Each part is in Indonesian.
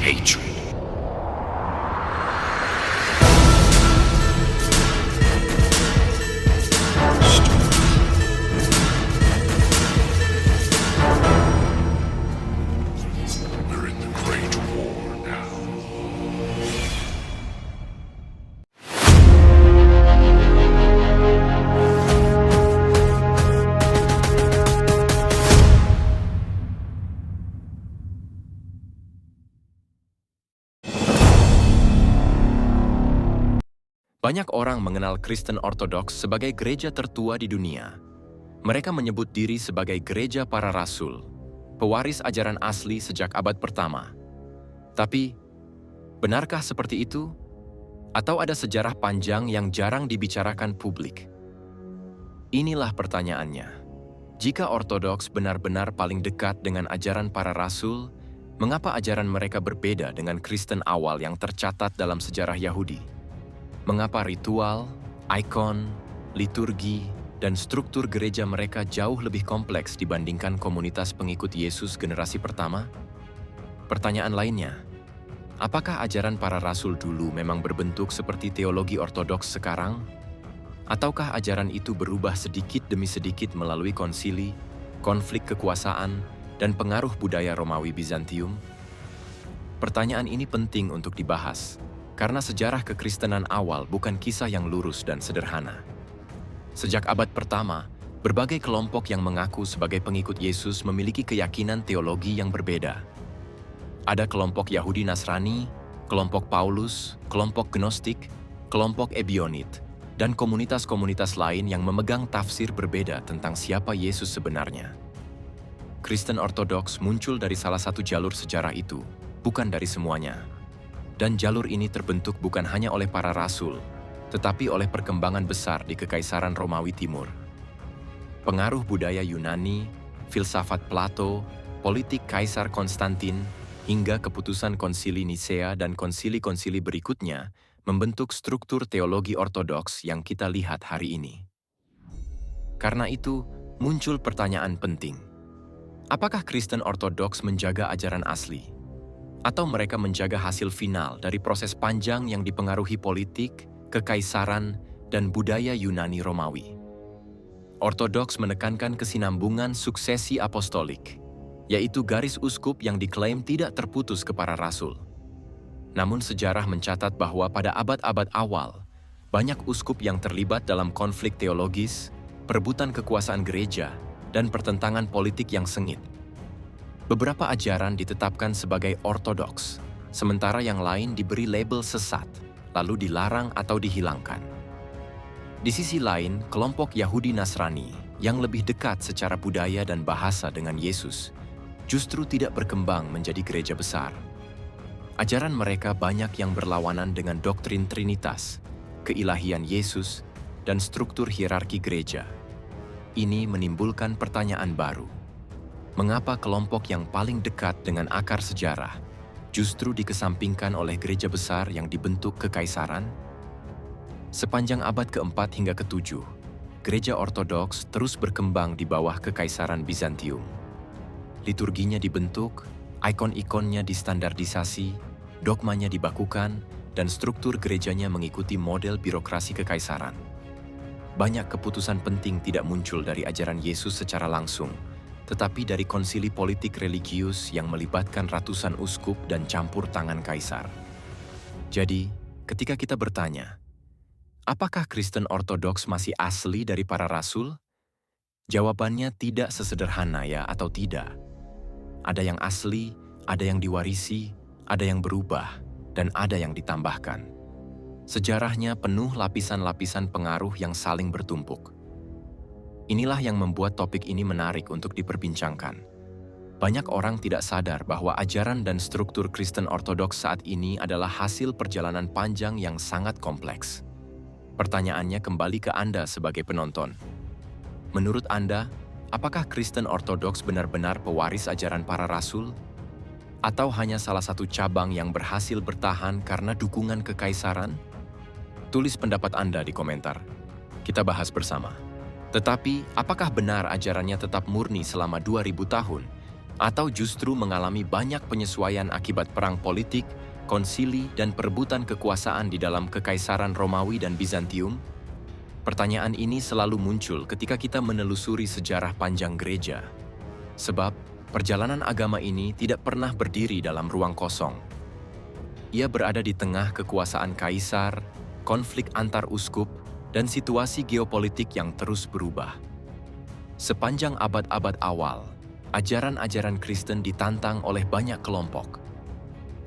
hatred. We're in the Great War now. Banyak orang mengenal Kristen Ortodoks sebagai gereja tertua di dunia. Mereka menyebut diri sebagai gereja para rasul, pewaris ajaran asli sejak abad pertama. Tapi, benarkah seperti itu? Atau ada sejarah panjang yang jarang dibicarakan publik? Inilah pertanyaannya. Jika Ortodoks benar-benar paling dekat dengan ajaran para rasul, mengapa ajaran mereka berbeda dengan Kristen awal yang tercatat dalam sejarah Yahudi? Mengapa ritual, ikon, liturgi, dan struktur gereja mereka jauh lebih kompleks dibandingkan komunitas pengikut Yesus generasi pertama? Pertanyaan lainnya, apakah ajaran para rasul dulu memang berbentuk seperti teologi ortodoks sekarang? Ataukah ajaran itu berubah sedikit demi sedikit melalui konsili, konflik kekuasaan, dan pengaruh budaya Romawi Bizantium? Pertanyaan ini penting untuk dibahas, karena sejarah kekristenan awal bukan kisah yang lurus dan sederhana. Sejak abad pertama, berbagai kelompok yang mengaku sebagai pengikut Yesus memiliki keyakinan teologi yang berbeda. Ada kelompok Yahudi Nasrani, kelompok Paulus, kelompok Gnostik, kelompok Ebionit, dan komunitas-komunitas lain yang memegang tafsir berbeda tentang siapa Yesus sebenarnya. Kristen Ortodoks muncul dari salah satu jalur sejarah itu, bukan dari semuanya. Dan jalur ini terbentuk bukan hanya oleh para rasul, tetapi oleh perkembangan besar di Kekaisaran Romawi Timur. Pengaruh budaya Yunani, filsafat Plato, politik Kaisar Konstantin, hingga keputusan konsili Nisea dan konsili-konsili berikutnya membentuk struktur teologi ortodoks yang kita lihat hari ini. Karena itu, muncul pertanyaan penting. Apakah Kristen Ortodoks menjaga ajaran asli? Atau mereka menjaga hasil final dari proses panjang yang dipengaruhi politik, kekaisaran, dan budaya Yunani Romawi? Ortodoks menekankan kesinambungan suksesi apostolik, yaitu garis uskup yang diklaim tidak terputus ke para rasul. Namun sejarah mencatat bahwa pada abad-abad awal, banyak uskup yang terlibat dalam konflik teologis, perebutan kekuasaan gereja, dan pertentangan politik yang sengit. Beberapa ajaran ditetapkan sebagai ortodoks, sementara yang lain diberi label sesat, lalu dilarang atau dihilangkan. Di sisi lain, kelompok Yahudi Nasrani yang lebih dekat secara budaya dan bahasa dengan Yesus justru tidak berkembang menjadi gereja besar. Ajaran mereka banyak yang berlawanan dengan doktrin Trinitas, keilahian Yesus, dan struktur hierarki gereja. Ini menimbulkan pertanyaan baru. Mengapa kelompok yang paling dekat dengan akar sejarah justru dikesampingkan oleh gereja besar yang dibentuk kekaisaran? Sepanjang abad keempat hingga ketujuh, gereja ortodoks terus berkembang di bawah kekaisaran Bizantium. Liturginya dibentuk, ikon-ikonnya distandardisasi, dogmanya dibakukan, dan struktur gerejanya mengikuti model birokrasi kekaisaran. Banyak keputusan penting tidak muncul dari ajaran Yesus secara langsung, tetapi dari konsili politik religius yang melibatkan ratusan uskup dan campur tangan kaisar. Jadi, ketika kita bertanya, apakah Kristen Ortodoks masih asli dari para rasul? Jawabannya tidak sesederhana ya atau tidak. Ada yang asli, ada yang diwarisi, ada yang berubah, dan ada yang ditambahkan. Sejarahnya penuh lapisan-lapisan pengaruh yang saling bertumpuk. Inilah yang membuat topik ini menarik untuk diperbincangkan. Banyak orang tidak sadar bahwa ajaran dan struktur Kristen Ortodoks saat ini adalah hasil perjalanan panjang yang sangat kompleks. Pertanyaannya kembali ke Anda sebagai penonton. Menurut Anda, apakah Kristen Ortodoks benar-benar pewaris ajaran para rasul? Atau hanya salah satu cabang yang berhasil bertahan karena dukungan kekaisaran? Tulis pendapat Anda di komentar. Kita bahas bersama. Tetapi, apakah benar ajarannya tetap murni selama 2000 tahun, Atau justru mengalami banyak penyesuaian akibat perang politik, konsili, dan perebutan kekuasaan di dalam Kekaisaran Romawi dan Bizantium? Pertanyaan ini selalu muncul ketika kita menelusuri sejarah panjang gereja. Sebab, perjalanan agama ini tidak pernah berdiri dalam ruang kosong. Ia berada di tengah kekuasaan kaisar, konflik antar uskup, dan situasi geopolitik yang terus berubah. Sepanjang abad-abad awal, ajaran-ajaran Kristen ditantang oleh banyak kelompok.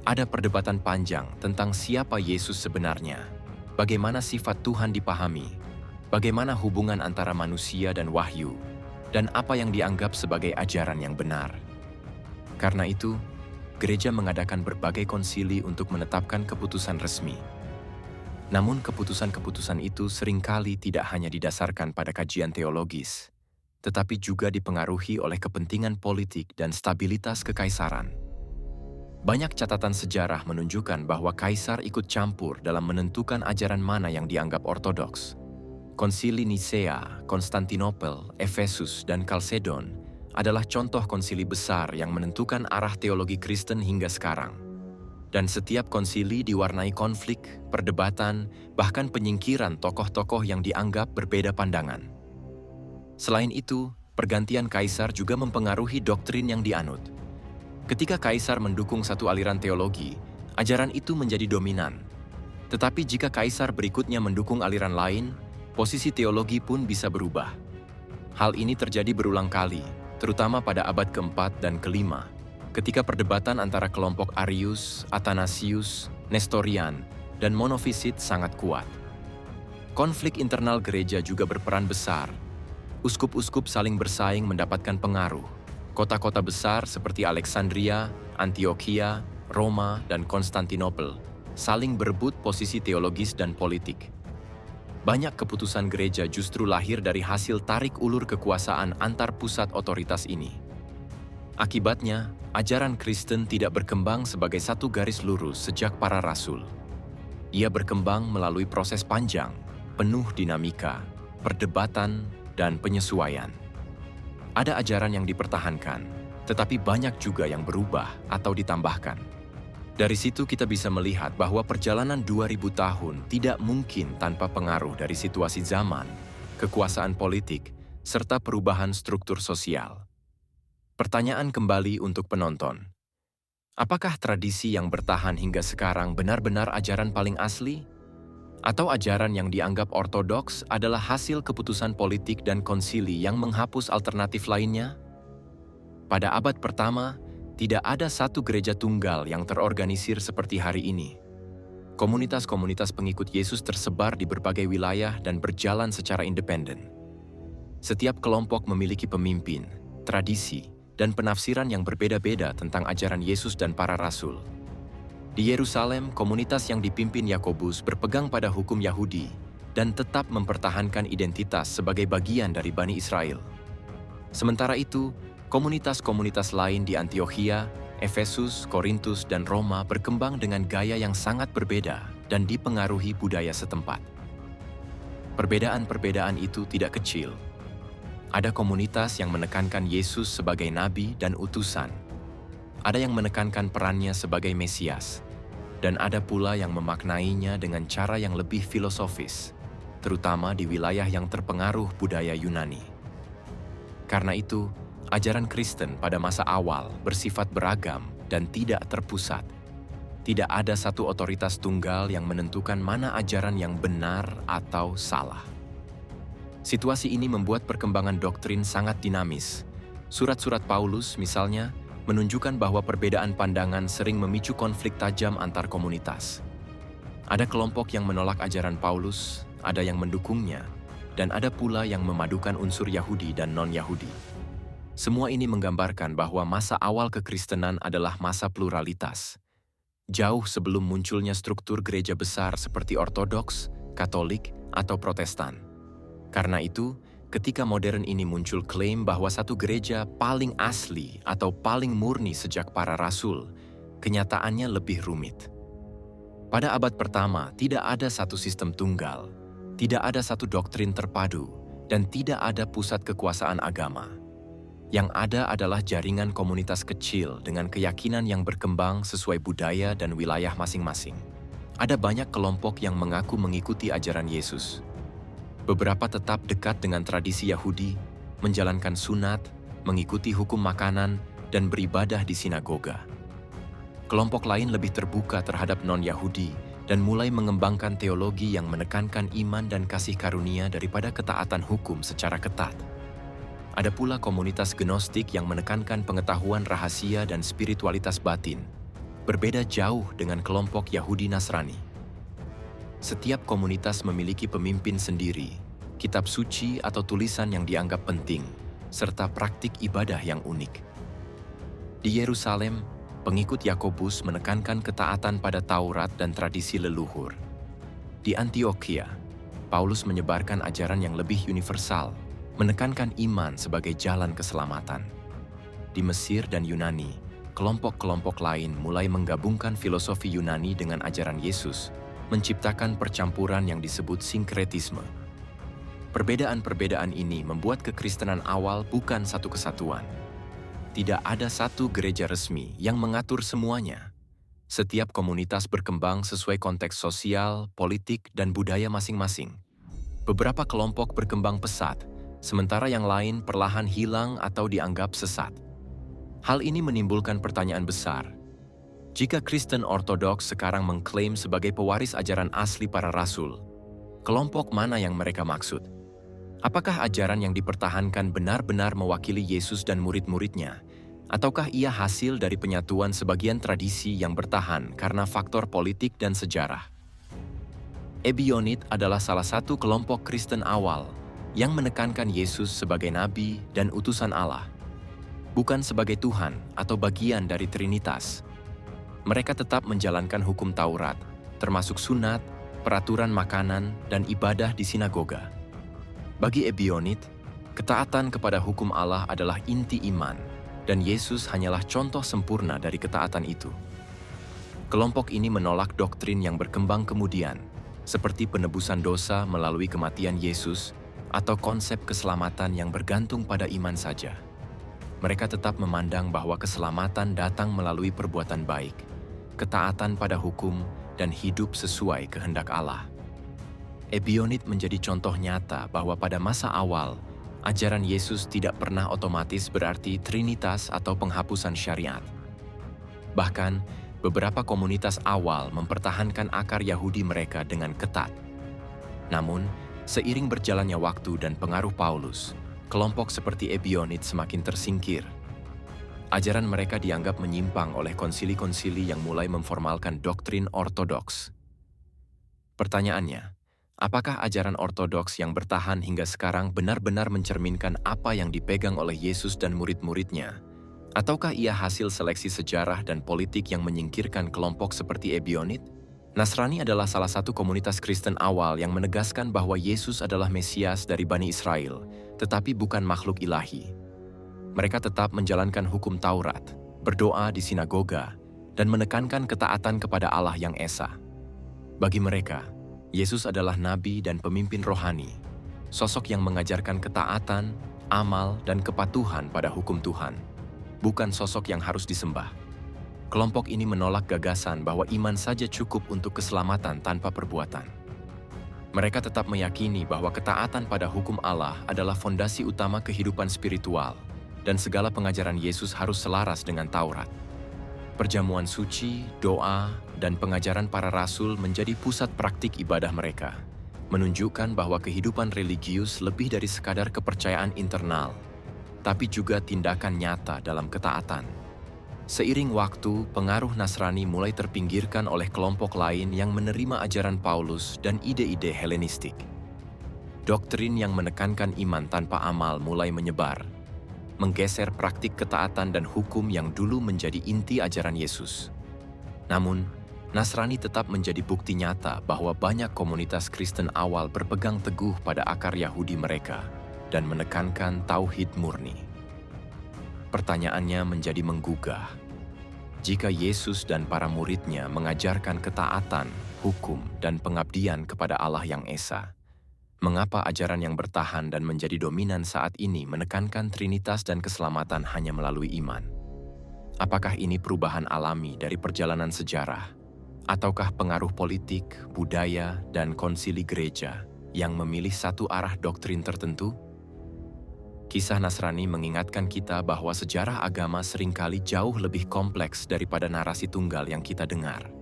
Ada perdebatan panjang tentang siapa Yesus sebenarnya, bagaimana sifat Tuhan dipahami, bagaimana hubungan antara manusia dan wahyu, dan apa yang dianggap sebagai ajaran yang benar. Karena itu, gereja mengadakan berbagai konsili untuk menetapkan keputusan resmi. Namun keputusan-keputusan itu seringkali tidak hanya didasarkan pada kajian teologis, tetapi juga dipengaruhi oleh kepentingan politik dan stabilitas kekaisaran. Banyak catatan sejarah menunjukkan bahwa kaisar ikut campur dalam menentukan ajaran mana yang dianggap ortodoks. Konsili Nisea, Konstantinopel, Efesus, dan Kalsedon adalah contoh konsili besar yang menentukan arah teologi Kristen hingga sekarang. Dan setiap konsili diwarnai konflik, perdebatan, bahkan penyingkiran tokoh-tokoh yang dianggap berbeda pandangan. Selain itu, pergantian kaisar juga mempengaruhi doktrin yang dianut. Ketika kaisar mendukung satu aliran teologi, ajaran itu menjadi dominan. Tetapi jika kaisar berikutnya mendukung aliran lain, posisi teologi pun bisa berubah. Hal ini terjadi berulang kali, terutama pada abad keempat dan kelima, ketika perdebatan antara kelompok Arius, Athanasius, Nestorian, dan monofisit sangat kuat. Konflik internal gereja juga berperan besar. Uskup-uskup saling bersaing mendapatkan pengaruh. Kota-kota besar seperti Alexandria, Antioquia, Roma, dan Konstantinopel saling berebut posisi teologis dan politik. Banyak keputusan gereja justru lahir dari hasil tarik ulur kekuasaan antar pusat otoritas ini. Akibatnya, ajaran Kristen tidak berkembang sebagai satu garis lurus sejak para rasul. Ia berkembang melalui proses panjang, penuh dinamika, perdebatan, dan penyesuaian. Ada ajaran yang dipertahankan, tetapi banyak juga yang berubah atau ditambahkan. Dari situ kita bisa melihat bahwa perjalanan 2000 tahun tidak mungkin tanpa pengaruh dari situasi zaman, kekuasaan politik, serta perubahan struktur sosial. Pertanyaan kembali untuk penonton. Apakah tradisi yang bertahan hingga sekarang benar-benar ajaran paling asli? Atau ajaran yang dianggap ortodoks adalah hasil keputusan politik dan konsili yang menghapus alternatif lainnya? Pada abad pertama, tidak ada satu gereja tunggal yang terorganisir seperti hari ini. Komunitas-komunitas pengikut Yesus tersebar di berbagai wilayah dan berjalan secara independen. Setiap kelompok memiliki pemimpin, tradisi, dan penafsiran yang berbeda-beda tentang ajaran Yesus dan para rasul. Di Yerusalem, komunitas yang dipimpin Yakobus berpegang pada hukum Yahudi dan tetap mempertahankan identitas sebagai bagian dari Bani Israel. Sementara itu, komunitas-komunitas lain di Antioquia, Efesus, Korintus, dan Roma berkembang dengan gaya yang sangat berbeda dan dipengaruhi budaya setempat. Perbedaan-perbedaan itu tidak kecil. Ada komunitas yang menekankan Yesus sebagai nabi dan utusan. Ada yang menekankan perannya sebagai Mesias. Dan ada pula yang memaknainya dengan cara yang lebih filosofis, terutama di wilayah yang terpengaruh budaya Yunani. Karena itu, ajaran Kristen pada masa awal bersifat beragam dan tidak terpusat. Tidak ada satu otoritas tunggal yang menentukan mana ajaran yang benar atau salah. Situasi ini membuat perkembangan doktrin sangat dinamis. Surat-surat Paulus, misalnya, menunjukkan bahwa perbedaan pandangan sering memicu konflik tajam antar komunitas. Ada kelompok yang menolak ajaran Paulus, ada yang mendukungnya, dan ada pula yang memadukan unsur Yahudi dan non-Yahudi. Semua ini menggambarkan bahwa masa awal kekristenan adalah masa pluralitas. Jauh sebelum munculnya struktur gereja besar seperti Ortodoks, Katolik, atau Protestan. Karena itu, ketika modern ini muncul klaim bahwa satu gereja paling asli atau paling murni sejak para rasul, kenyataannya lebih rumit. Pada abad pertama, tidak ada satu sistem tunggal, tidak ada satu doktrin terpadu, dan tidak ada pusat kekuasaan agama. Yang ada adalah jaringan komunitas kecil dengan keyakinan yang berkembang sesuai budaya dan wilayah masing-masing. Ada banyak kelompok yang mengaku mengikuti ajaran Yesus. Beberapa tetap dekat dengan tradisi Yahudi, menjalankan sunat, mengikuti hukum makanan, dan beribadah di sinagoga. Kelompok lain lebih terbuka terhadap non-Yahudi dan mulai mengembangkan teologi yang menekankan iman dan kasih karunia daripada ketaatan hukum secara ketat. Ada pula komunitas gnostik yang menekankan pengetahuan rahasia dan spiritualitas batin, berbeda jauh dengan kelompok Yahudi Nasrani. Setiap komunitas memiliki pemimpin sendiri, kitab suci atau tulisan yang dianggap penting, serta praktik ibadah yang unik. Di Yerusalem, pengikut Yakobus menekankan ketaatan pada Taurat dan tradisi leluhur. Di Antioquia, Paulus menyebarkan ajaran yang lebih universal, menekankan iman sebagai jalan keselamatan. Di Mesir dan Yunani, kelompok-kelompok lain mulai menggabungkan filosofi Yunani dengan ajaran Yesus, menciptakan percampuran yang disebut sinkretisme. Perbedaan-perbedaan ini membuat kekristenan awal bukan satu kesatuan. Tidak ada satu gereja resmi yang mengatur semuanya. Setiap komunitas berkembang sesuai konteks sosial, politik, dan budaya masing-masing. Beberapa kelompok berkembang pesat, sementara yang lain perlahan hilang atau dianggap sesat. Hal ini menimbulkan pertanyaan besar. Jika Kristen Ortodoks sekarang mengklaim sebagai pewaris ajaran asli para rasul, kelompok mana yang mereka maksud? Apakah ajaran yang dipertahankan benar-benar mewakili Yesus dan murid-muridnya? Ataukah ia hasil dari penyatuan sebagian tradisi yang bertahan karena faktor politik dan sejarah? Ebionit adalah salah satu kelompok Kristen awal yang menekankan Yesus sebagai nabi dan utusan Allah, bukan sebagai Tuhan atau bagian dari Trinitas. Mereka tetap menjalankan hukum Taurat, termasuk sunat, peraturan makanan, dan ibadah di sinagoga. Bagi Ebionit, ketaatan kepada hukum Allah adalah inti iman, dan Yesus hanyalah contoh sempurna dari ketaatan itu. Kelompok ini menolak doktrin yang berkembang kemudian, seperti penebusan dosa melalui kematian Yesus atau konsep keselamatan yang bergantung pada iman saja. Mereka tetap memandang bahwa keselamatan datang melalui perbuatan baik, ketaatan pada hukum, dan hidup sesuai kehendak Allah. Ebionit menjadi contoh nyata bahwa pada masa awal, ajaran Yesus tidak pernah otomatis berarti Trinitas atau penghapusan syariat. Bahkan, beberapa komunitas awal mempertahankan akar Yahudi mereka dengan ketat. Namun, seiring berjalannya waktu dan pengaruh Paulus, kelompok seperti Ebionit semakin tersingkir. Ajaran mereka dianggap menyimpang oleh konsili-konsili yang mulai memformalkan doktrin ortodoks. Pertanyaannya, apakah ajaran ortodoks yang bertahan hingga sekarang benar-benar mencerminkan apa yang dipegang oleh Yesus dan murid-muridnya? Ataukah ia hasil seleksi sejarah dan politik yang menyingkirkan kelompok seperti Ebionit? Nasrani adalah salah satu komunitas Kristen awal yang menegaskan bahwa Yesus adalah Mesias dari Bani Israel, tetapi bukan makhluk ilahi. Mereka tetap menjalankan hukum Taurat, berdoa di sinagoga, dan menekankan ketaatan kepada Allah yang Esa. Bagi mereka, Yesus adalah nabi dan pemimpin rohani, sosok yang mengajarkan ketaatan, amal, dan kepatuhan pada hukum Tuhan, bukan sosok yang harus disembah. Kelompok ini menolak gagasan bahwa iman saja cukup untuk keselamatan tanpa perbuatan. Mereka tetap meyakini bahwa ketaatan pada hukum Allah adalah fondasi utama kehidupan spiritual, dan segala pengajaran Yesus harus selaras dengan Taurat. Perjamuan suci, doa, dan pengajaran para rasul menjadi pusat praktik ibadah mereka, menunjukkan bahwa kehidupan religius lebih dari sekadar kepercayaan internal, tapi juga tindakan nyata dalam ketaatan. Seiring waktu, pengaruh Nasrani mulai terpinggirkan oleh kelompok lain yang menerima ajaran Paulus dan ide-ide Helenistik. Doktrin yang menekankan iman tanpa amal mulai menyebar, menggeser praktik ketaatan dan hukum yang dulu menjadi inti ajaran Yesus. Namun, Nasrani tetap menjadi bukti nyata bahwa banyak komunitas Kristen awal berpegang teguh pada akar Yahudi mereka dan menekankan tauhid murni. Pertanyaannya menjadi menggugah. Jika Yesus dan para muridnya mengajarkan ketaatan, hukum, dan pengabdian kepada Allah yang Esa, Mengapa ajaran yang bertahan dan menjadi dominan saat ini menekankan Trinitas dan keselamatan hanya melalui iman? Apakah ini perubahan alami dari perjalanan sejarah? Ataukah pengaruh politik, budaya, dan konsili gereja yang memilih satu arah doktrin tertentu? Kisah Nasrani mengingatkan kita bahwa sejarah agama seringkali jauh lebih kompleks daripada narasi tunggal yang kita dengar.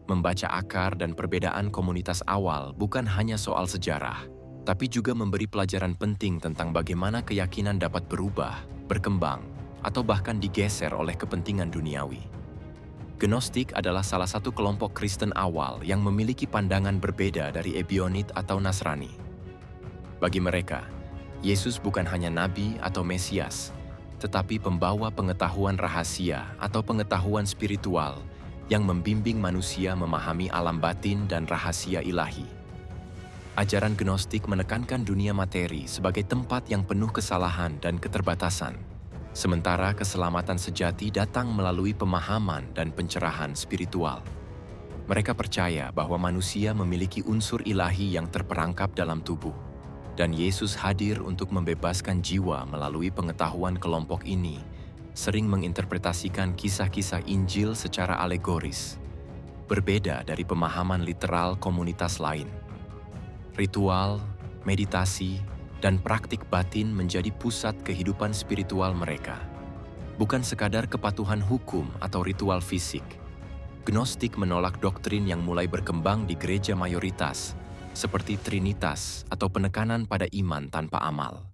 Membaca akar dan perbedaan komunitas awal bukan hanya soal sejarah, tapi juga memberi pelajaran penting tentang bagaimana keyakinan dapat berubah, berkembang, atau bahkan digeser oleh kepentingan duniawi. Gnostik adalah salah satu kelompok Kristen awal yang memiliki pandangan berbeda dari Ebionit atau Nasrani. Bagi mereka, Yesus bukan hanya nabi atau Mesias, tetapi pembawa pengetahuan rahasia atau pengetahuan spiritual yang membimbing manusia memahami alam batin dan rahasia ilahi. Ajaran Gnostik menekankan dunia materi sebagai tempat yang penuh kesalahan dan keterbatasan, sementara keselamatan sejati datang melalui pemahaman dan pencerahan spiritual. Mereka percaya bahwa manusia memiliki unsur ilahi yang terperangkap dalam tubuh, dan Yesus hadir untuk membebaskan jiwa melalui pengetahuan kelompok ini, sering menginterpretasikan kisah-kisah Injil secara alegoris, berbeda dari pemahaman literal komunitas lain. Ritual, meditasi, dan praktik batin menjadi pusat kehidupan spiritual mereka, bukan sekadar kepatuhan hukum atau ritual fisik. Gnostik menolak doktrin yang mulai berkembang di gereja mayoritas, seperti Trinitas atau penekanan pada iman tanpa amal.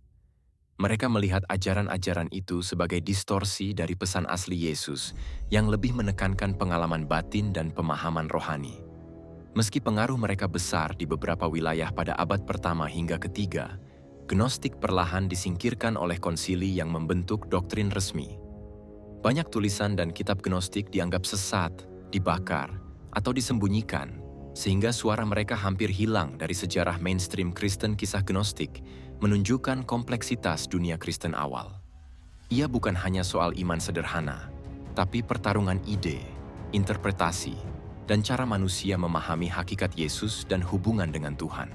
Mereka melihat ajaran-ajaran itu sebagai distorsi dari pesan asli Yesus yang lebih menekankan pengalaman batin dan pemahaman rohani. Meski pengaruh mereka besar di beberapa wilayah pada abad pertama hingga ketiga, Gnostik perlahan disingkirkan oleh konsili yang membentuk doktrin resmi. Banyak tulisan dan kitab Gnostik dianggap sesat, dibakar, atau disembunyikan, sehingga suara mereka hampir hilang dari sejarah mainstream Kristen. Kisah Gnostik menunjukkan kompleksitas dunia Kristen awal. Ia bukan hanya soal iman sederhana, tapi pertarungan ide, interpretasi, dan cara manusia memahami hakikat Yesus dan hubungan dengan Tuhan.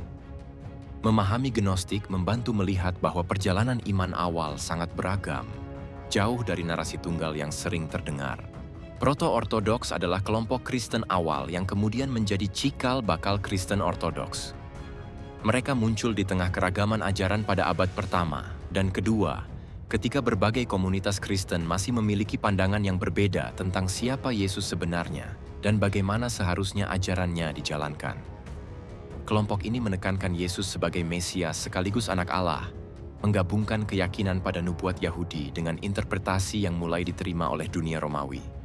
Memahami Gnostik membantu melihat bahwa perjalanan iman awal sangat beragam, jauh dari narasi tunggal yang sering terdengar. Proto-Ortodoks adalah kelompok Kristen awal yang kemudian menjadi cikal bakal Kristen Ortodoks. Mereka muncul di tengah keragaman ajaran pada abad pertama dan kedua, ketika berbagai komunitas Kristen masih memiliki pandangan yang berbeda tentang siapa Yesus sebenarnya dan bagaimana seharusnya ajarannya dijalankan. Kelompok ini menekankan Yesus sebagai Mesias sekaligus anak Allah, menggabungkan keyakinan pada nubuat Yahudi dengan interpretasi yang mulai diterima oleh dunia Romawi.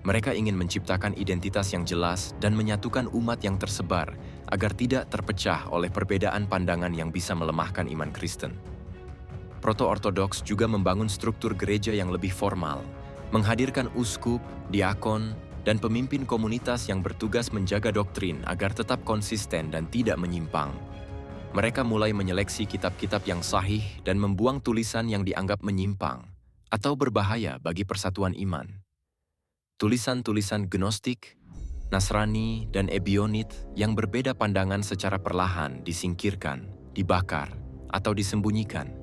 Mereka ingin menciptakan identitas yang jelas dan menyatukan umat yang tersebar agar tidak terpecah oleh perbedaan pandangan yang bisa melemahkan iman Kristen. Proto-Ortodoks juga membangun struktur gereja yang lebih formal, menghadirkan uskup, diakon, dan pemimpin komunitas yang bertugas menjaga doktrin agar tetap konsisten dan tidak menyimpang. Mereka mulai menyeleksi kitab-kitab yang sahih dan membuang tulisan yang dianggap menyimpang atau berbahaya bagi persatuan iman. Tulisan-tulisan Gnostik, Nasrani, dan Ebionit yang berbeda pandangan secara perlahan disingkirkan, dibakar, atau disembunyikan.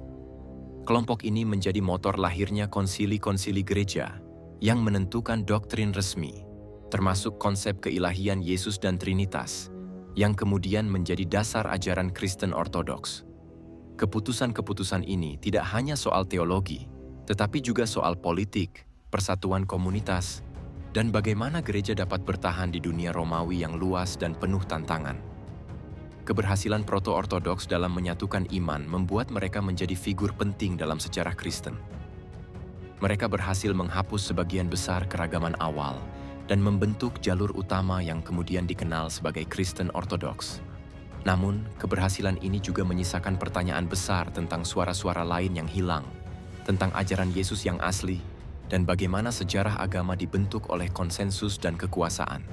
Kelompok ini menjadi motor lahirnya konsili-konsili gereja yang menentukan doktrin resmi, termasuk konsep keilahian Yesus dan Trinitas, yang kemudian menjadi dasar ajaran Kristen Ortodoks. Keputusan-keputusan ini tidak hanya soal teologi, tetapi juga soal politik, persatuan komunitas, dan bagaimana gereja dapat bertahan di dunia Romawi yang luas dan penuh tantangan. Keberhasilan Proto-Ortodoks dalam menyatukan iman membuat mereka menjadi figur penting dalam sejarah Kristen. Mereka berhasil menghapus sebagian besar keragaman awal dan membentuk jalur utama yang kemudian dikenal sebagai Kristen Ortodoks. Namun, keberhasilan ini juga menyisakan pertanyaan besar tentang suara-suara lain yang hilang, tentang ajaran Yesus yang asli, dan bagaimana sejarah agama dibentuk oleh konsensus dan kekuasaan.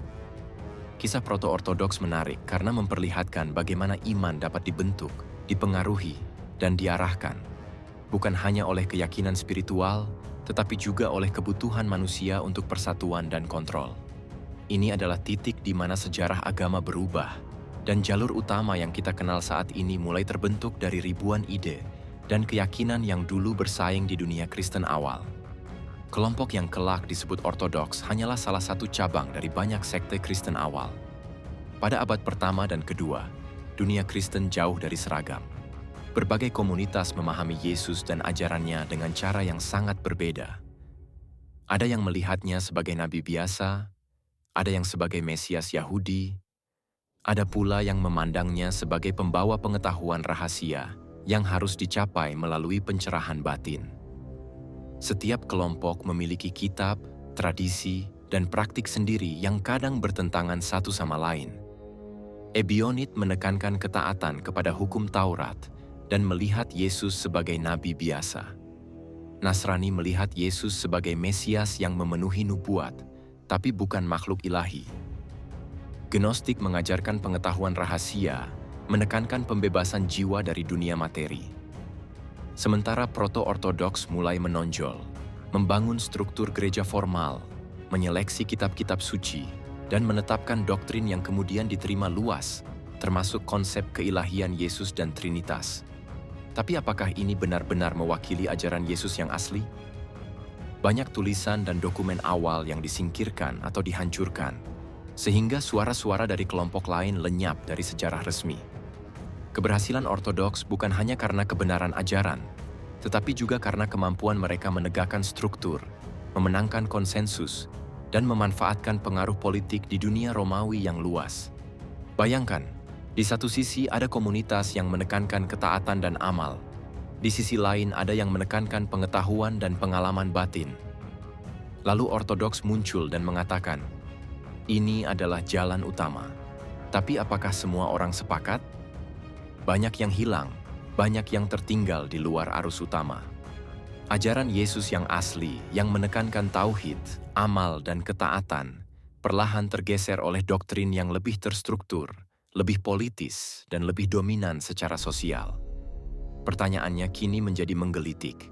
Kisah Proto-Ortodoks menarik karena memperlihatkan bagaimana iman dapat dibentuk, dipengaruhi, dan diarahkan, bukan hanya oleh keyakinan spiritual, tetapi juga oleh kebutuhan manusia untuk persatuan dan kontrol. Ini adalah titik di mana sejarah agama berubah, Dan jalur utama yang kita kenal saat ini mulai terbentuk dari ribuan ide dan keyakinan yang dulu bersaing di dunia Kristen awal. Kelompok yang kelak disebut Ortodoks hanyalah salah satu cabang dari banyak sekte Kristen awal. Pada abad pertama dan kedua, dunia Kristen jauh dari seragam. Berbagai komunitas memahami Yesus dan ajarannya dengan cara yang sangat berbeda. Ada yang melihatnya sebagai nabi biasa, ada yang sebagai Mesias Yahudi, ada pula yang memandangnya sebagai pembawa pengetahuan rahasia yang harus dicapai melalui pencerahan batin. Setiap kelompok memiliki kitab, tradisi, dan praktik sendiri yang kadang bertentangan satu sama lain. Ebionit menekankan ketaatan kepada hukum Taurat dan melihat Yesus sebagai nabi biasa. Nasrani melihat Yesus sebagai Mesias yang memenuhi nubuat, tapi bukan makhluk ilahi. Gnostik mengajarkan pengetahuan rahasia, menekankan pembebasan jiwa dari dunia materi. Sementara Proto-Ortodoks mulai menonjol, membangun struktur gereja formal, menyeleksi kitab-kitab suci, dan menetapkan doktrin yang kemudian diterima luas, termasuk konsep keilahian Yesus dan Trinitas. Tapi apakah ini benar-benar mewakili ajaran Yesus yang asli? Banyak tulisan dan dokumen awal yang disingkirkan atau dihancurkan, sehingga suara-suara dari kelompok lain lenyap dari sejarah resmi. Keberhasilan Ortodoks bukan hanya karena kebenaran ajaran, tetapi juga karena kemampuan mereka menegakkan struktur, memenangkan konsensus, dan memanfaatkan pengaruh politik di dunia Romawi yang luas. Bayangkan, di satu sisi ada komunitas yang menekankan ketaatan dan amal, di sisi lain ada yang menekankan pengetahuan dan pengalaman batin. Lalu Ortodoks muncul dan mengatakan, ini adalah jalan utama. Tapi apakah semua orang sepakat? Banyak yang hilang, banyak yang tertinggal di luar arus utama. Ajaran Yesus yang asli, yang menekankan tauhid, amal, dan ketaatan, perlahan tergeser oleh doktrin yang lebih terstruktur, lebih politis, dan lebih dominan secara sosial. Pertanyaannya kini menjadi menggelitik.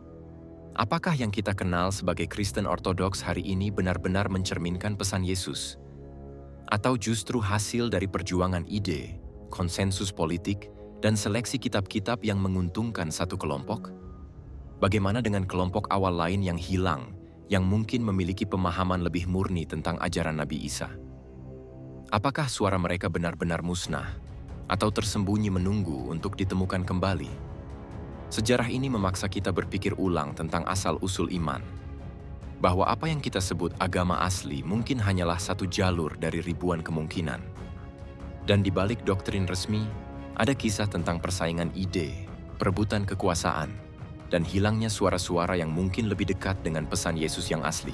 Apakah yang kita kenal sebagai Kristen Ortodoks hari ini benar-benar mencerminkan pesan Yesus? Atau justru hasil dari perjuangan ide, konsensus politik, dan seleksi kitab-kitab yang menguntungkan satu kelompok? Bagaimana dengan kelompok awal lain yang hilang, yang mungkin memiliki pemahaman lebih murni tentang ajaran Nabi Isa? Apakah suara mereka benar-benar musnah, atau tersembunyi menunggu untuk ditemukan kembali? Sejarah ini memaksa kita berpikir ulang tentang asal-usul iman, bahwa apa yang kita sebut agama asli mungkin hanyalah satu jalur dari ribuan kemungkinan. Dan di balik doktrin resmi, ada kisah tentang persaingan ide, perebutan kekuasaan, dan hilangnya suara-suara yang mungkin lebih dekat dengan pesan Yesus yang asli.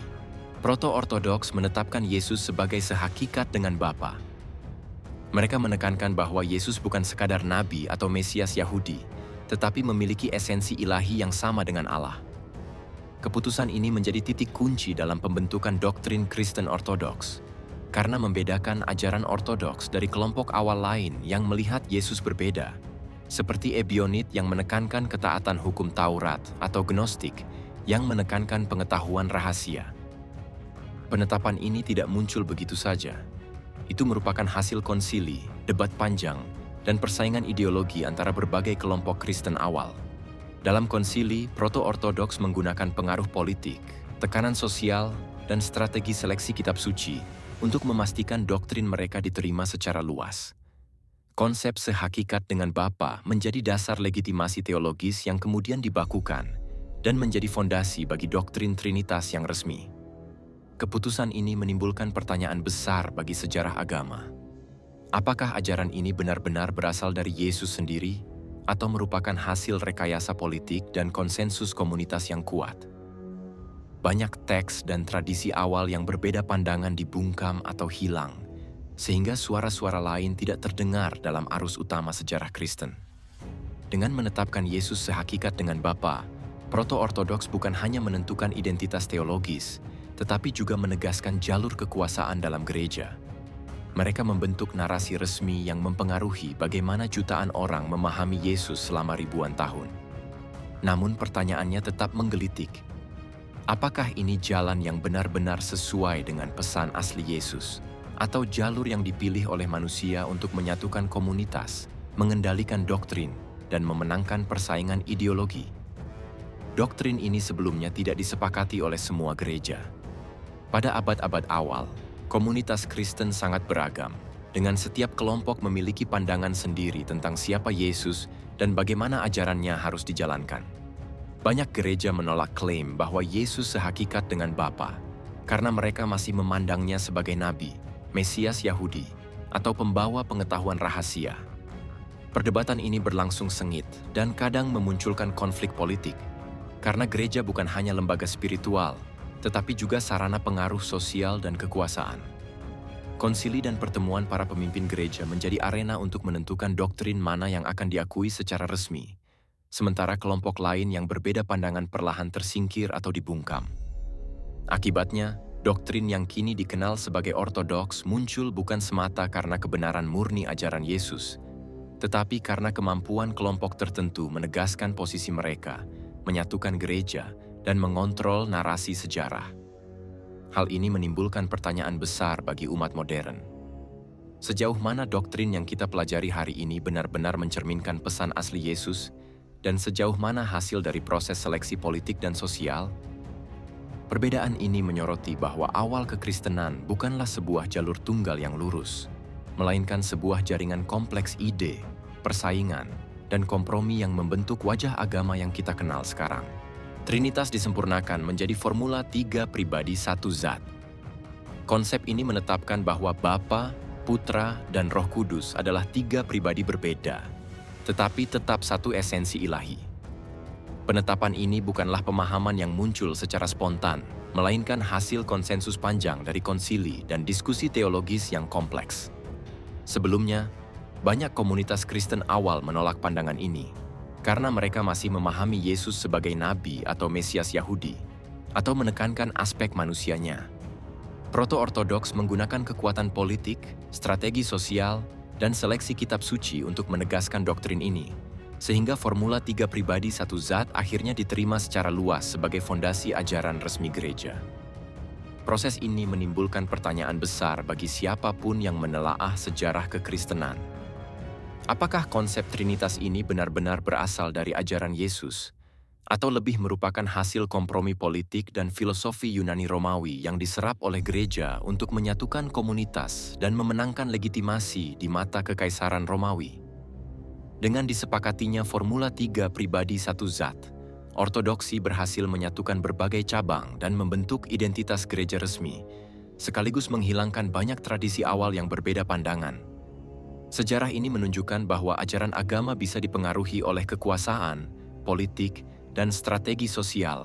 Proto-Ortodoks menetapkan Yesus sebagai sehakikat dengan Bapa. Mereka menekankan bahwa Yesus bukan sekadar nabi atau Mesias Yahudi, tetapi memiliki esensi ilahi yang sama dengan Allah. Keputusan ini menjadi titik kunci dalam pembentukan doktrin Kristen Ortodoks, karena membedakan ajaran Ortodoks dari kelompok awal lain yang melihat Yesus berbeda, seperti Ebionit yang menekankan ketaatan hukum Taurat atau Gnostik yang menekankan pengetahuan rahasia. Penetapan ini tidak muncul begitu saja. Itu merupakan hasil konsili, debat panjang, dan persaingan ideologi antara berbagai kelompok Kristen awal. Dalam konsili, Proto-Ortodoks menggunakan pengaruh politik, tekanan sosial, dan strategi seleksi kitab suci untuk memastikan doktrin mereka diterima secara luas. Konsep sehakikat dengan Bapa menjadi dasar legitimasi teologis yang kemudian dibakukan dan menjadi fondasi bagi doktrin Trinitas yang resmi. Keputusan ini menimbulkan pertanyaan besar bagi sejarah agama. Apakah ajaran ini benar-benar berasal dari Yesus sendiri, atau merupakan hasil rekayasa politik dan konsensus komunitas yang kuat? Banyak teks dan tradisi awal yang berbeda pandangan dibungkam atau hilang, sehingga suara-suara lain tidak terdengar dalam arus utama sejarah Kristen. Dengan menetapkan Yesus sehakikat dengan Bapa, Proto-Ortodoks bukan hanya menentukan identitas teologis, tetapi juga menegaskan jalur kekuasaan dalam gereja. Mereka membentuk narasi resmi yang mempengaruhi bagaimana jutaan orang memahami Yesus selama ribuan tahun. Namun pertanyaannya tetap menggelitik. Apakah ini jalan yang benar-benar sesuai dengan pesan asli Yesus? atau jalur yang dipilih oleh manusia untuk menyatukan komunitas, mengendalikan doktrin, dan memenangkan persaingan ideologi. Doktrin ini sebelumnya tidak disepakati oleh semua gereja. Pada abad-abad awal, komunitas Kristen sangat beragam, dengan setiap kelompok memiliki pandangan sendiri tentang siapa Yesus dan bagaimana ajarannya harus dijalankan. Banyak gereja menolak klaim bahwa Yesus sehakikat dengan Bapa, karena mereka masih memandangnya sebagai nabi, Mesias Yahudi, atau pembawa pengetahuan rahasia. Perdebatan ini berlangsung sengit dan kadang memunculkan konflik politik, karena gereja bukan hanya lembaga spiritual, tetapi juga sarana pengaruh sosial dan kekuasaan. Konsili dan pertemuan para pemimpin gereja menjadi arena untuk menentukan doktrin mana yang akan diakui secara resmi, sementara kelompok lain yang berbeda pandangan perlahan tersingkir atau dibungkam. Akibatnya, doktrin yang kini dikenal sebagai ortodoks muncul bukan semata karena kebenaran murni ajaran Yesus, tetapi karena kemampuan kelompok tertentu menegaskan posisi mereka, menyatukan gereja, dan mengontrol narasi sejarah. Hal ini menimbulkan pertanyaan besar bagi umat modern. Sejauh mana doktrin yang kita pelajari hari ini benar-benar mencerminkan pesan asli Yesus, dan sejauh mana hasil dari proses seleksi politik dan sosial? Perbedaan ini menyoroti bahwa awal kekristenan bukanlah sebuah jalur tunggal yang lurus, melainkan sebuah jaringan kompleks ide, persaingan, dan kompromi yang membentuk wajah agama yang kita kenal sekarang. Trinitas disempurnakan menjadi formula 3 pribadi satu zat. Konsep ini menetapkan bahwa Bapa, Putra, dan Roh Kudus adalah 3 pribadi berbeda, tetapi tetap satu esensi ilahi. Penetapan ini bukanlah pemahaman yang muncul secara spontan, melainkan hasil konsensus panjang dari konsili dan diskusi teologis yang kompleks. Sebelumnya, banyak komunitas Kristen awal menolak pandangan ini, karena mereka masih memahami Yesus sebagai nabi atau Mesias Yahudi, atau menekankan aspek manusianya. Proto-ortodoks menggunakan kekuatan politik, strategi sosial, dan seleksi kitab suci untuk menegaskan doktrin ini, sehingga formula 3 pribadi satu zat akhirnya diterima secara luas sebagai fondasi ajaran resmi gereja. Proses ini menimbulkan pertanyaan besar bagi siapapun yang menelaah sejarah kekristenan. Apakah konsep Trinitas ini benar-benar berasal dari ajaran Yesus, atau lebih merupakan hasil kompromi politik dan filosofi Yunani Romawi yang diserap oleh gereja untuk menyatukan komunitas dan memenangkan legitimasi di mata Kekaisaran Romawi? Dengan disepakatinya formula 3 pribadi satu zat, ortodoksi berhasil menyatukan berbagai cabang dan membentuk identitas gereja resmi, sekaligus menghilangkan banyak tradisi awal yang berbeda pandangan. Sejarah ini menunjukkan bahwa ajaran agama bisa dipengaruhi oleh kekuasaan, politik, dan strategi sosial,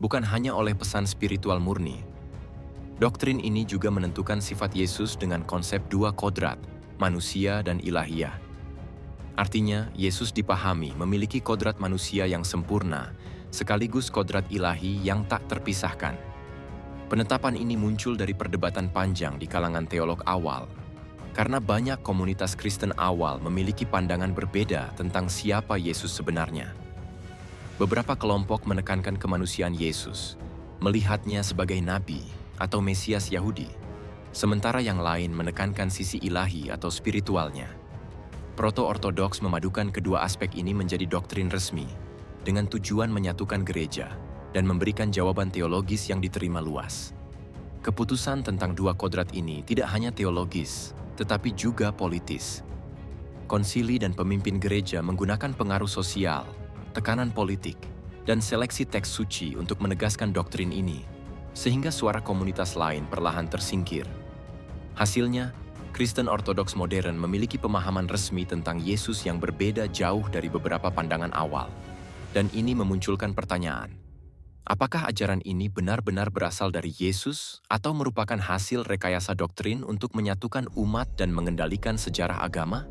bukan hanya oleh pesan spiritual murni. Doktrin ini juga menentukan sifat Yesus dengan konsep 2 kodrat, manusia dan ilahiyah. Artinya, Yesus dipahami memiliki kodrat manusia yang sempurna, sekaligus kodrat ilahi yang tak terpisahkan. Penetapan ini muncul dari perdebatan panjang di kalangan teolog awal, karena banyak komunitas Kristen awal memiliki pandangan berbeda tentang siapa Yesus sebenarnya. Beberapa kelompok menekankan kemanusiaan Yesus, melihatnya sebagai nabi atau Mesias Yahudi, sementara yang lain menekankan sisi ilahi atau spiritualnya. Proto-ortodoks memadukan kedua aspek ini menjadi doktrin resmi, dengan tujuan menyatukan gereja dan memberikan jawaban teologis yang diterima luas. Keputusan tentang 2 kodrat ini tidak hanya teologis, tetapi juga politis. Konsili dan pemimpin gereja menggunakan pengaruh sosial, tekanan politik, dan seleksi teks suci untuk menegaskan doktrin ini, sehingga suara komunitas lain perlahan tersingkir. Hasilnya, Kristen Ortodoks modern memiliki pemahaman resmi tentang Yesus yang berbeda jauh dari beberapa pandangan awal. Dan ini memunculkan pertanyaan, apakah ajaran ini benar-benar berasal dari Yesus atau merupakan hasil rekayasa doktrin untuk menyatukan umat dan mengendalikan sejarah agama?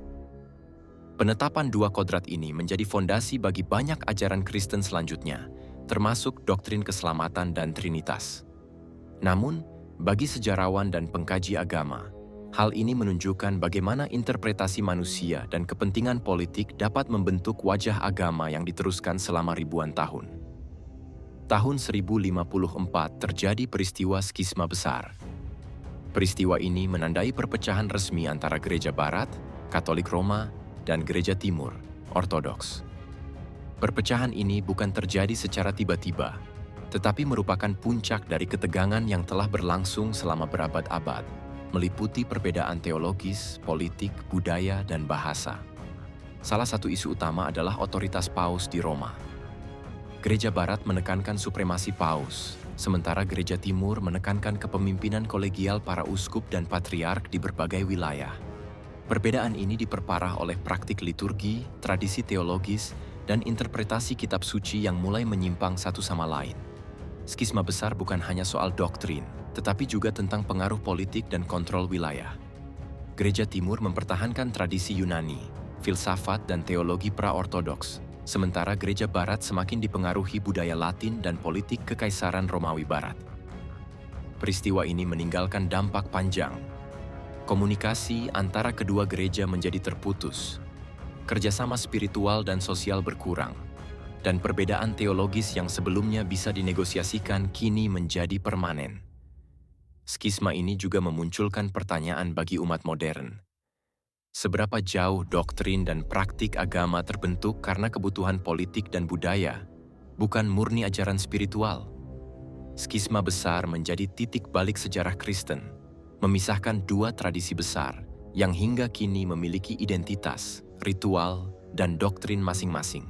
Penetapan 2 kodrat ini menjadi fondasi bagi banyak ajaran Kristen selanjutnya, termasuk doktrin keselamatan dan Trinitas. Namun, bagi sejarawan dan pengkaji agama, hal ini menunjukkan bagaimana interpretasi manusia dan kepentingan politik dapat membentuk wajah agama yang diteruskan selama ribuan tahun. Tahun 1054 terjadi peristiwa skisma besar. Peristiwa ini menandai perpecahan resmi antara Gereja Barat, Katolik Roma, dan Gereja Timur, Ortodoks. Perpecahan ini bukan terjadi secara tiba-tiba, tetapi merupakan puncak dari ketegangan yang telah berlangsung selama berabad-abad, meliputi perbedaan teologis, politik, budaya, dan bahasa. Salah satu isu utama adalah otoritas Paus di Roma. Gereja Barat menekankan supremasi Paus, sementara Gereja Timur menekankan kepemimpinan kolegial para uskup dan patriark di berbagai wilayah. Perbedaan ini diperparah oleh praktik liturgi, tradisi teologis, dan interpretasi kitab suci yang mulai menyimpang satu sama lain. Skisma besar bukan hanya soal doktrin, tetapi juga tentang pengaruh politik dan kontrol wilayah. Gereja Timur mempertahankan tradisi Yunani, filsafat dan teologi pra-ortodoks, sementara Gereja Barat semakin dipengaruhi budaya Latin dan politik Kekaisaran Romawi Barat. Peristiwa ini meninggalkan dampak panjang. Komunikasi antara kedua gereja menjadi terputus. Kerjasama spiritual dan sosial berkurang, dan perbedaan teologis yang sebelumnya bisa dinegosiasikan kini menjadi permanen. Skisma ini juga memunculkan pertanyaan bagi umat modern. Seberapa jauh doktrin dan praktik agama terbentuk karena kebutuhan politik dan budaya, bukan murni ajaran spiritual? Skisma besar menjadi titik balik sejarah Kristen, memisahkan dua tradisi besar yang hingga kini memiliki identitas, ritual, dan doktrin masing-masing.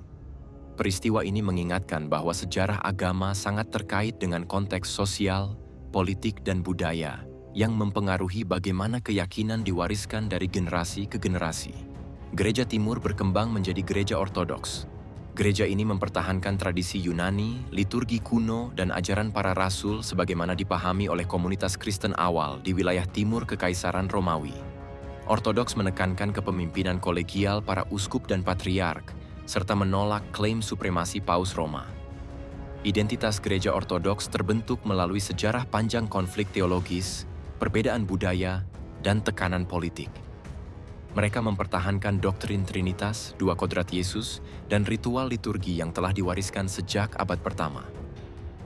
Peristiwa ini mengingatkan bahwa sejarah agama sangat terkait dengan konteks sosial, politik, dan budaya yang mempengaruhi bagaimana keyakinan diwariskan dari generasi ke generasi. Gereja Timur berkembang menjadi gereja ortodoks. Gereja ini mempertahankan tradisi Yunani, liturgi kuno, dan ajaran para rasul sebagaimana dipahami oleh komunitas Kristen awal di wilayah timur Kekaisaran Romawi. Ortodoks menekankan kepemimpinan kolegial para uskup dan patriark, serta menolak klaim supremasi Paus Roma. Identitas gereja Ortodoks terbentuk melalui sejarah panjang konflik teologis, perbedaan budaya, dan tekanan politik. Mereka mempertahankan doktrin Trinitas, dua kodrat Yesus, dan ritual liturgi yang telah diwariskan sejak abad pertama.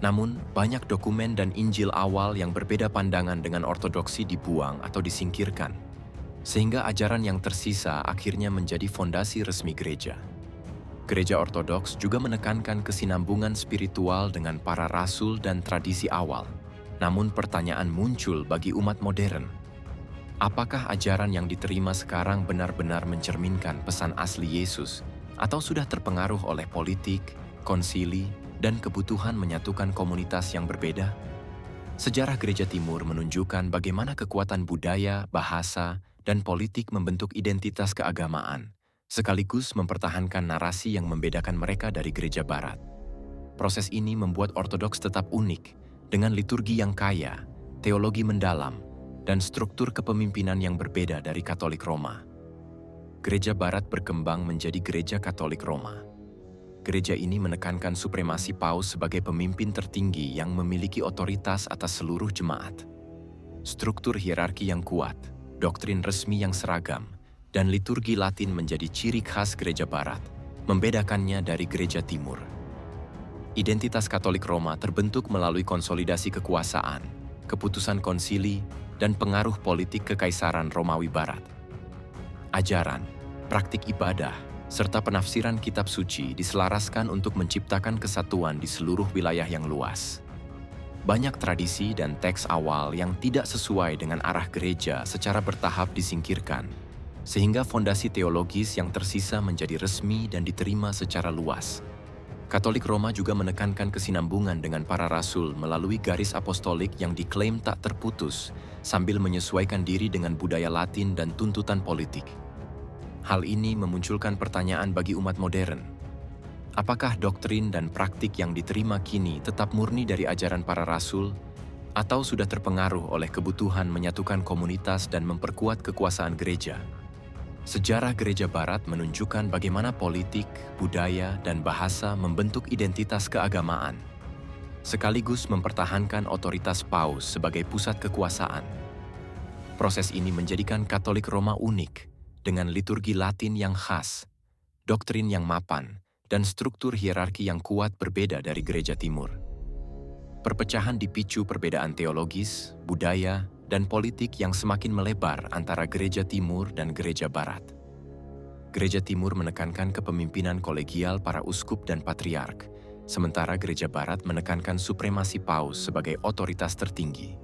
Namun, banyak dokumen dan Injil awal yang berbeda pandangan dengan ortodoksi dibuang atau disingkirkan, sehingga ajaran yang tersisa akhirnya menjadi fondasi resmi gereja. Gereja Ortodoks juga menekankan kesinambungan spiritual dengan para rasul dan tradisi awal. Namun pertanyaan muncul bagi umat modern. Apakah ajaran yang diterima sekarang benar-benar mencerminkan pesan asli Yesus atau sudah terpengaruh oleh politik, konsili, dan kebutuhan menyatukan komunitas yang berbeda? Sejarah Gereja Timur menunjukkan bagaimana kekuatan budaya, bahasa, dan politik membentuk identitas keagamaan, sekaligus mempertahankan narasi yang membedakan mereka dari Gereja Barat. Proses ini membuat Ortodoks tetap unik, dengan liturgi yang kaya, teologi mendalam, dan struktur kepemimpinan yang berbeda dari Katolik Roma. Gereja Barat berkembang menjadi Gereja Katolik Roma. Gereja ini menekankan supremasi Paus sebagai pemimpin tertinggi yang memiliki otoritas atas seluruh jemaat. Struktur hierarki yang kuat, doktrin resmi yang seragam, dan liturgi Latin menjadi ciri khas Gereja Barat, membedakannya dari Gereja Timur. Identitas Katolik Roma terbentuk melalui konsolidasi kekuasaan, keputusan konsili, dan pengaruh politik Kekaisaran Romawi Barat. Ajaran, praktik ibadah, serta penafsiran kitab suci diselaraskan untuk menciptakan kesatuan di seluruh wilayah yang luas. Banyak tradisi dan teks awal yang tidak sesuai dengan arah gereja secara bertahap disingkirkan, sehingga fondasi teologis yang tersisa menjadi resmi dan diterima secara luas. Katolik Roma juga menekankan kesinambungan dengan para rasul melalui garis apostolik yang diklaim tak terputus, sambil menyesuaikan diri dengan budaya Latin dan tuntutan politik. Hal ini memunculkan pertanyaan bagi umat modern. Apakah doktrin dan praktik yang diterima kini tetap murni dari ajaran para rasul, atau sudah terpengaruh oleh kebutuhan menyatukan komunitas dan memperkuat kekuasaan gereja? Sejarah Gereja Barat menunjukkan bagaimana politik, budaya, dan bahasa membentuk identitas keagamaan, sekaligus mempertahankan otoritas Paus sebagai pusat kekuasaan. Proses ini menjadikan Katolik Roma unik, dengan liturgi Latin yang khas, doktrin yang mapan, dan struktur hierarki yang kuat berbeda dari Gereja Timur. Perpecahan dipicu perbedaan teologis, budaya, dan politik yang semakin melebar antara Gereja Timur dan Gereja Barat. Gereja Timur menekankan kepemimpinan kolegial para uskup dan patriark, sementara Gereja Barat menekankan supremasi paus sebagai otoritas tertinggi.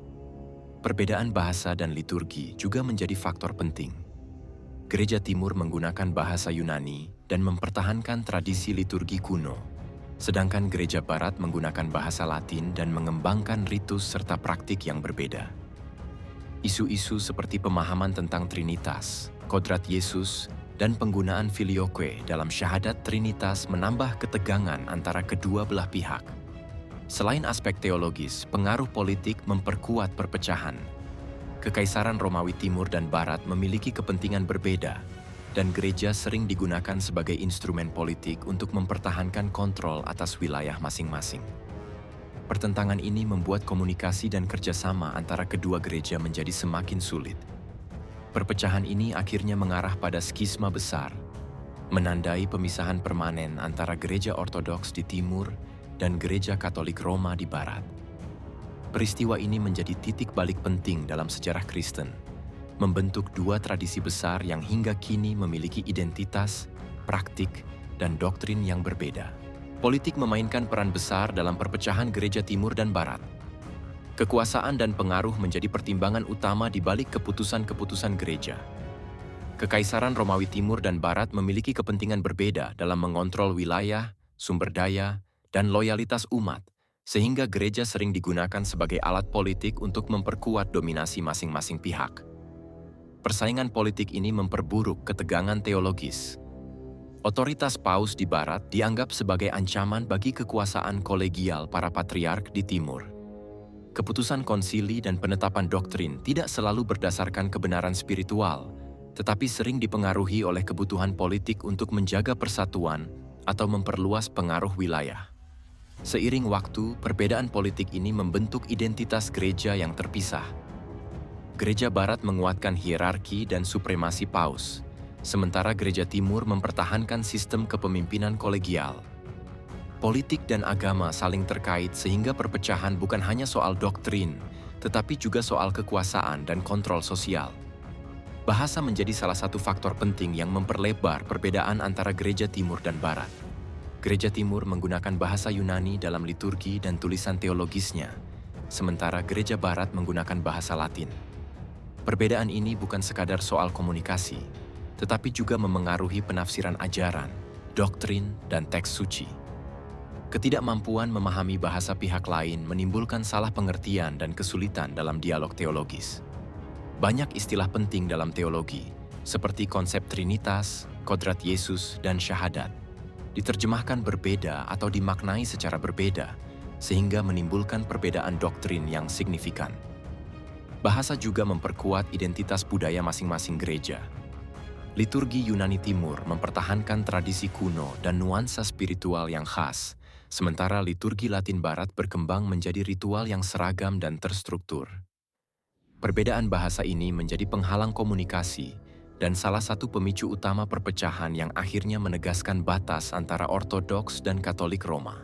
Perbedaan bahasa dan liturgi juga menjadi faktor penting. Gereja Timur menggunakan bahasa Yunani dan mempertahankan tradisi liturgi kuno, sedangkan Gereja Barat menggunakan bahasa Latin dan mengembangkan ritus serta praktik yang berbeda. Isu-isu seperti pemahaman tentang Trinitas, kodrat Yesus, dan penggunaan filioque dalam syahadat Trinitas menambah ketegangan antara kedua belah pihak. Selain aspek teologis, pengaruh politik memperkuat perpecahan. Kekaisaran Romawi Timur dan Barat memiliki kepentingan berbeda, dan gereja sering digunakan sebagai instrumen politik untuk mempertahankan kontrol atas wilayah masing-masing. Pertentangan ini membuat komunikasi dan kerjasama antara kedua gereja menjadi semakin sulit. Perpecahan ini akhirnya mengarah pada skisma besar, menandai pemisahan permanen antara gereja Ortodoks di timur dan gereja Katolik Roma di barat. Peristiwa ini menjadi titik balik penting dalam sejarah Kristen, membentuk dua tradisi besar yang hingga kini memiliki identitas, praktik, dan doktrin yang berbeda. Politik memainkan peran besar dalam perpecahan gereja timur dan barat. Kekuasaan dan pengaruh menjadi pertimbangan utama di balik keputusan-keputusan gereja. Kekaisaran Romawi Timur dan Barat memiliki kepentingan berbeda dalam mengontrol wilayah, sumber daya, dan loyalitas umat, sehingga gereja sering digunakan sebagai alat politik untuk memperkuat dominasi masing-masing pihak. Persaingan politik ini memperburuk ketegangan teologis. Otoritas paus di barat dianggap sebagai ancaman bagi kekuasaan kolegial para patriark di timur. Keputusan konsili dan penetapan doktrin tidak selalu berdasarkan kebenaran spiritual, tetapi sering dipengaruhi oleh kebutuhan politik untuk menjaga persatuan atau memperluas pengaruh wilayah. Seiring waktu, perbedaan politik ini membentuk identitas gereja yang terpisah. Gereja Barat menguatkan hierarki dan supremasi paus, sementara Gereja Timur mempertahankan sistem kepemimpinan kolegial. Politik dan agama saling terkait sehingga perpecahan bukan hanya soal doktrin, tetapi juga soal kekuasaan dan kontrol sosial. Bahasa menjadi salah satu faktor penting yang memperlebar perbedaan antara Gereja Timur dan Barat. Gereja Timur menggunakan bahasa Yunani dalam liturgi dan tulisan teologisnya, sementara Gereja Barat menggunakan bahasa Latin. Perbedaan ini bukan sekadar soal komunikasi, tetapi juga memengaruhi penafsiran ajaran, doktrin, dan teks suci. Ketidakmampuan memahami bahasa pihak lain menimbulkan salah pengertian dan kesulitan dalam dialog teologis. Banyak istilah penting dalam teologi, seperti konsep Trinitas, kodrat Yesus, dan syahadat, diterjemahkan berbeda atau dimaknai secara berbeda, sehingga menimbulkan perbedaan doktrin yang signifikan. Bahasa juga memperkuat identitas budaya masing-masing gereja. Liturgi Yunani Timur mempertahankan tradisi kuno dan nuansa spiritual yang khas, sementara liturgi Latin Barat berkembang menjadi ritual yang seragam dan terstruktur. Perbedaan bahasa ini menjadi penghalang komunikasi dan salah satu pemicu utama perpecahan yang akhirnya menegaskan batas antara Ortodoks dan Katolik Roma.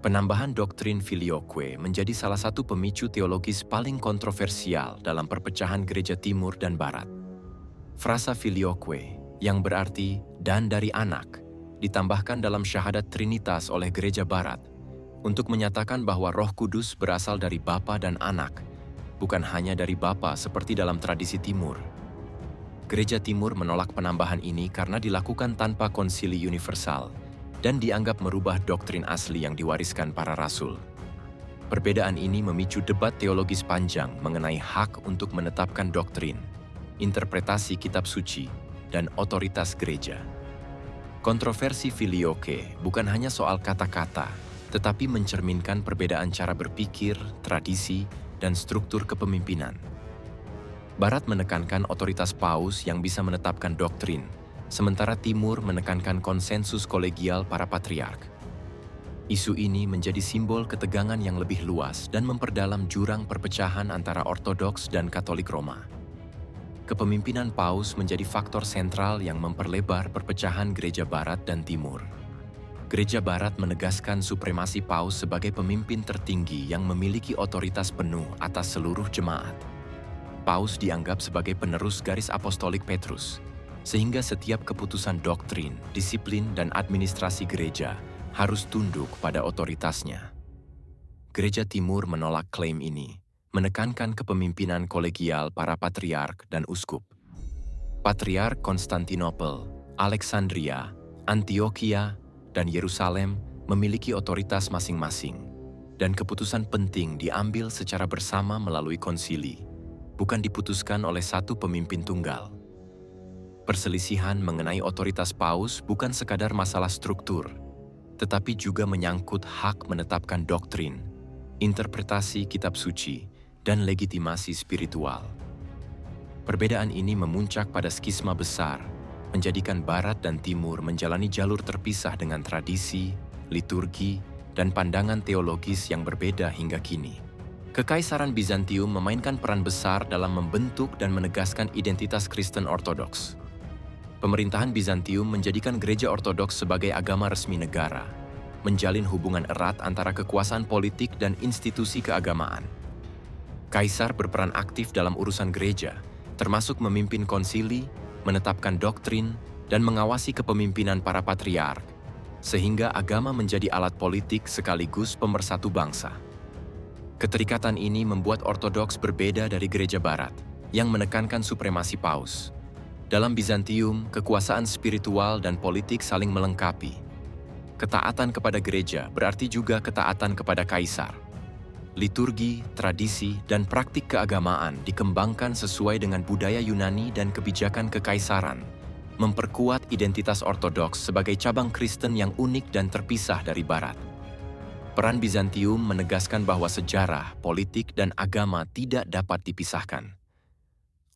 Penambahan doktrin filioque menjadi salah satu pemicu teologis paling kontroversial dalam perpecahan Gereja Timur dan Barat. Frasa filioque, yang berarti "dan dari anak", ditambahkan dalam syahadat Trinitas oleh Gereja Barat untuk menyatakan bahwa Roh Kudus berasal dari Bapa dan Anak, bukan hanya dari Bapa seperti dalam tradisi Timur. Gereja Timur menolak penambahan ini karena dilakukan tanpa konsili universal dan dianggap merubah doktrin asli yang diwariskan para rasul. Perbedaan ini memicu debat teologis panjang mengenai hak untuk menetapkan doktrin, interpretasi kitab suci, dan otoritas gereja. Kontroversi filioque bukan hanya soal kata-kata, tetapi mencerminkan perbedaan cara berpikir, tradisi, dan struktur kepemimpinan. Barat menekankan otoritas paus yang bisa menetapkan doktrin, sementara Timur menekankan konsensus kolegial para patriark. Isu ini menjadi simbol ketegangan yang lebih luas dan memperdalam jurang perpecahan antara Ortodoks dan Katolik Roma. Kepemimpinan paus menjadi faktor sentral yang memperlebar perpecahan Gereja Barat dan Timur. Gereja Barat menegaskan supremasi paus sebagai pemimpin tertinggi yang memiliki otoritas penuh atas seluruh jemaat. Paus dianggap sebagai penerus garis apostolik Petrus, sehingga setiap keputusan doktrin, disiplin, dan administrasi gereja harus tunduk pada otoritasnya. Gereja Timur menolak klaim ini, menekankan kepemimpinan kolegial para patriark dan uskup. Patriark Konstantinopel, Alexandria, Antioquia, dan Yerusalem memiliki otoritas masing-masing, dan keputusan penting diambil secara bersama melalui konsili, bukan diputuskan oleh satu pemimpin tunggal. Perselisihan mengenai otoritas paus bukan sekadar masalah struktur, tetapi juga menyangkut hak menetapkan doktrin, interpretasi kitab suci, dan legitimasi spiritual. Perbedaan ini memuncak pada skisma besar, menjadikan Barat dan Timur menjalani jalur terpisah dengan tradisi, liturgi, dan pandangan teologis yang berbeda hingga kini. Kekaisaran Bizantium memainkan peran besar dalam membentuk dan menegaskan identitas Kristen Ortodoks. Pemerintahan Bizantium menjadikan Gereja Ortodoks sebagai agama resmi negara, menjalin hubungan erat antara kekuasaan politik dan institusi keagamaan. Kaisar berperan aktif dalam urusan gereja, termasuk memimpin konsili, menetapkan doktrin, dan mengawasi kepemimpinan para patriark, sehingga agama menjadi alat politik sekaligus pemersatu bangsa. Keterikatan ini membuat Ortodoks berbeda dari Gereja Barat, yang menekankan supremasi paus. Dalam Bizantium, kekuasaan spiritual dan politik saling melengkapi. Ketaatan kepada gereja berarti juga ketaatan kepada kaisar. Liturgi, tradisi, dan praktik keagamaan dikembangkan sesuai dengan budaya Yunani dan kebijakan kekaisaran, memperkuat identitas Ortodoks sebagai cabang Kristen yang unik dan terpisah dari Barat. Peran Bizantium menegaskan bahwa sejarah, politik, dan agama tidak dapat dipisahkan.